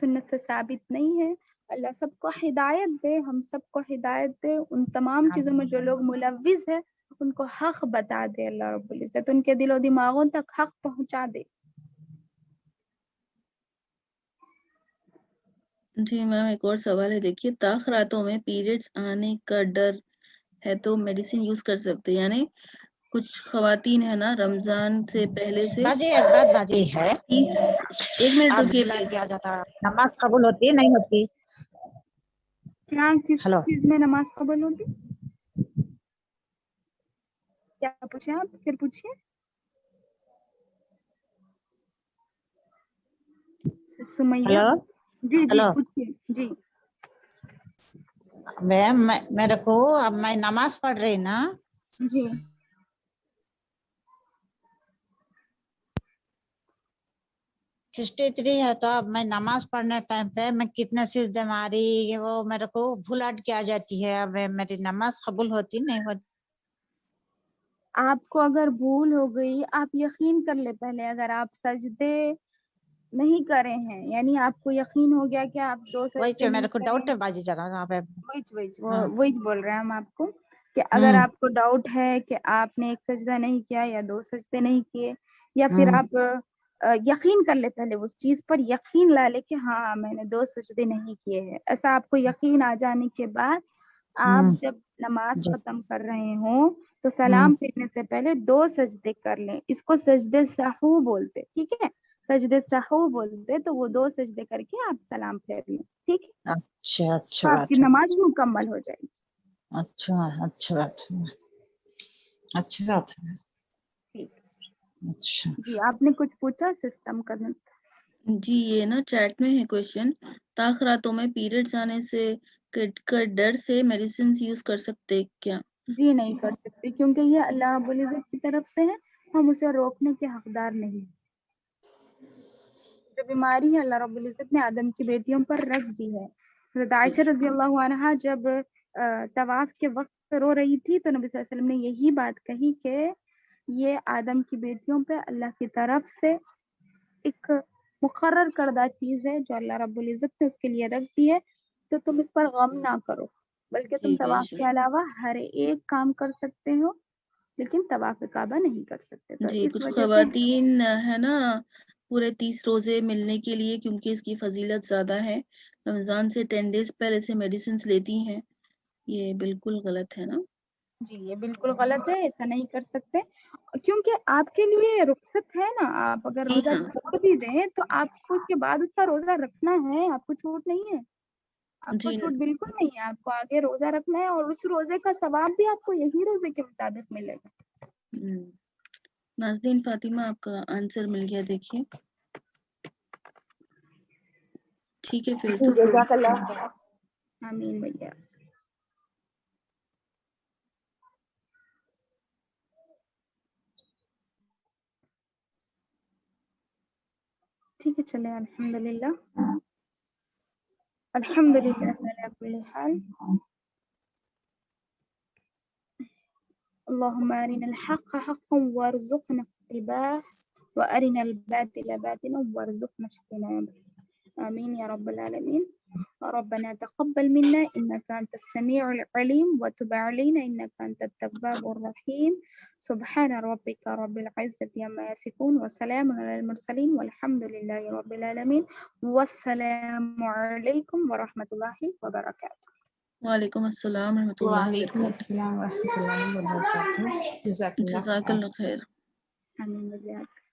سنت سے ثابت نہیں ہے. اللہ سب کو ہدایت دے, ہم سب کو ہدایت دے, ان تمام چیزوں میں جو لوگ ملوث ہے ان کو حق بتا دے اللہ رب العزت, ان کے دل و دماغوں تک حق پہنچا دے. جی میم ایک اور سوال ہے, دیکھیے تاخراتوں میں پیریڈز آنے کا ڈر ہے تو میڈیسن یوز کر سکتے, یعنی کچھ خواتین ہے نا رمضان سے پہلے سے باجی ایک بات باجی ہے, 1 منٹ اب رکیے بلا پلیز. کیا جاتا, نماز قبول ہوتی ہے نہیں ہوتی؟ کیا کس ہلو چیز میں نماز قبول ہوتی؟ کیا پوچھے آپ, پھر پوچھیے. سمیہ ہلو جی جی ہلو پوچھیے جی. میرے کو اب میں نماز پڑھ رہی نا, جی 63 ہے, تو اب میں نماز پڑھنے ٹائم پہ میں کتنے سجدے ماری وہ میرے کو بھلاٹ کیا جاتی ہے, اب میری نماز قبول ہوتی نہیں ہوتی؟ آپ کو اگر بھول ہو گئی, آپ یقین کر لے پہلے, اگر آپ سجدے نہیں کرے ہیں, یعنی آپ کو یقین ہو گیا کہ آپ 2 وہی سجدے تو نہیں میرے کو کرے ڈاؤٹ ہے ہیں, باجی جگہ یہاں پہ. وہی بول رہے ہیں ہم آپ کو کہ اگر آپ کو ڈاؤٹ ہے کہ آپ نے 1 سجدہ نہیں کیا یا 2 سجدے نہیں کیے, یا پھر آپ یقین کر لے پہلے, اس چیز پر یقین لا لے کہ ہاں میں نے 2 سجدے نہیں کیے ہیں, ایسا آپ کو یقین آ جانے کے بعد آپ جب نماز جی ختم کر رہے ہوں تو سلام پھیرنے سے پہلے 2 سجدے کر لیں, اس کو سجدے سہو بولتے, ٹھیک ہے, سجدے سہو بولتے, تو وہ 2 سجدے کر کے آپ سلام پھیر لیں, ٹھیک ہے, اچھا اچھا تو آپ کی بات ہے, نماز مکمل ہو جائے گی. اچھا اچھا بات ہے, اچھی بات ہے. ٹھیک. اچھا جی آپ نے کچھ پوچھا سسٹم کرنے؟ جی یہ نا چیٹ میں ہے کوشچن, تاخراتوں میں پیریڈز آنے سے کا ڈر سے میڈیسن یوز کر سکتے کیا؟ جی نہیں کر سکتے, کیونکہ یہ اللہ رب العزت کی طرف سے ہے, ہم اسے روکنے کے حقدار نہیں. جو بیماری ہے اللہ رب العزت نے آدم کی بیٹیوں پر رکھ دی ہے. حضرت عائشہ رضی اللہ عنہا جب طواف کے وقت رو رہی تھی تو نبی صلی اللہ علیہ وسلم نے یہی بات کہی کہ یہ آدم کی بیٹیوں پہ اللہ کی طرف سے ایک مقرر کردہ چیز ہے جو اللہ رب العزت نے اس کے لیے رکھ دی ہے, تو تم اس پر غم نہ کرو, بلکہ تم جی بے طواف کے شک. علاوہ ہر ایک کام کر سکتے ہو لیکن طواف کعبہ نہیں کر سکتے. تو جی اس کچھ وجہ سے خواتین ہے نا پورے 30 روزے ملنے کے لیے, کیونکہ اس کی فضیلت زیادہ ہے, رمضان سے 10 days پہلے سے میڈیسنز لیتی ہیں, یہ بالکل غلط ہے نا؟ جی یہ بالکل غلط ہے, ایسا نہیں کر سکتے, کیونکہ آپ کے لیے رخصت ہے نا, آپ اگر جی روزہ ہاں چھوڑ بھی دیں تو آپ کو اس کے بعد اس کا روزہ رکھنا ہے, آپ کو چھوٹ نہیں ہے, آپ کو جی. چھوٹ بالکل نہیں ہے, آپ کو آگے روزہ رکھنا ہے, اور اس روزے کا ثواب بھی آپ کو یہی روزے کے مطابق ملے گا. ناظرین فاطمہ آپ کا آنسر مل گیا, دیکھیے ٹھیک ہے پھر تو. جزاک اللہ خیر. آمین بھیا. ٹھیک ہے چلے, الحمدللہ الحمدللہ علی کل حال. اللهم أرنا الحق حقا وارزقنا اتباعه وأرنا الباطل باطلا وارزقنا اجتنابه. آمين يا رب العالمين. ربنا تقبل منا إنك أنت السميع العليم وتب علينا إنك أنت التواب الرحيم. سبحان ربك رب العزة عما يصفون وسلام على المرسلين والحمد لله رب العالمين. والسلام عليكم ورحمة الله وبركاته. وعلیکم السلام ورحمۃ اللہ وعلیکم وبرکاتہ. السلام ورحمۃ اللہ وبرکاتہ. جزاک اللہ جزاک خیر. اللہ خیر. آمين.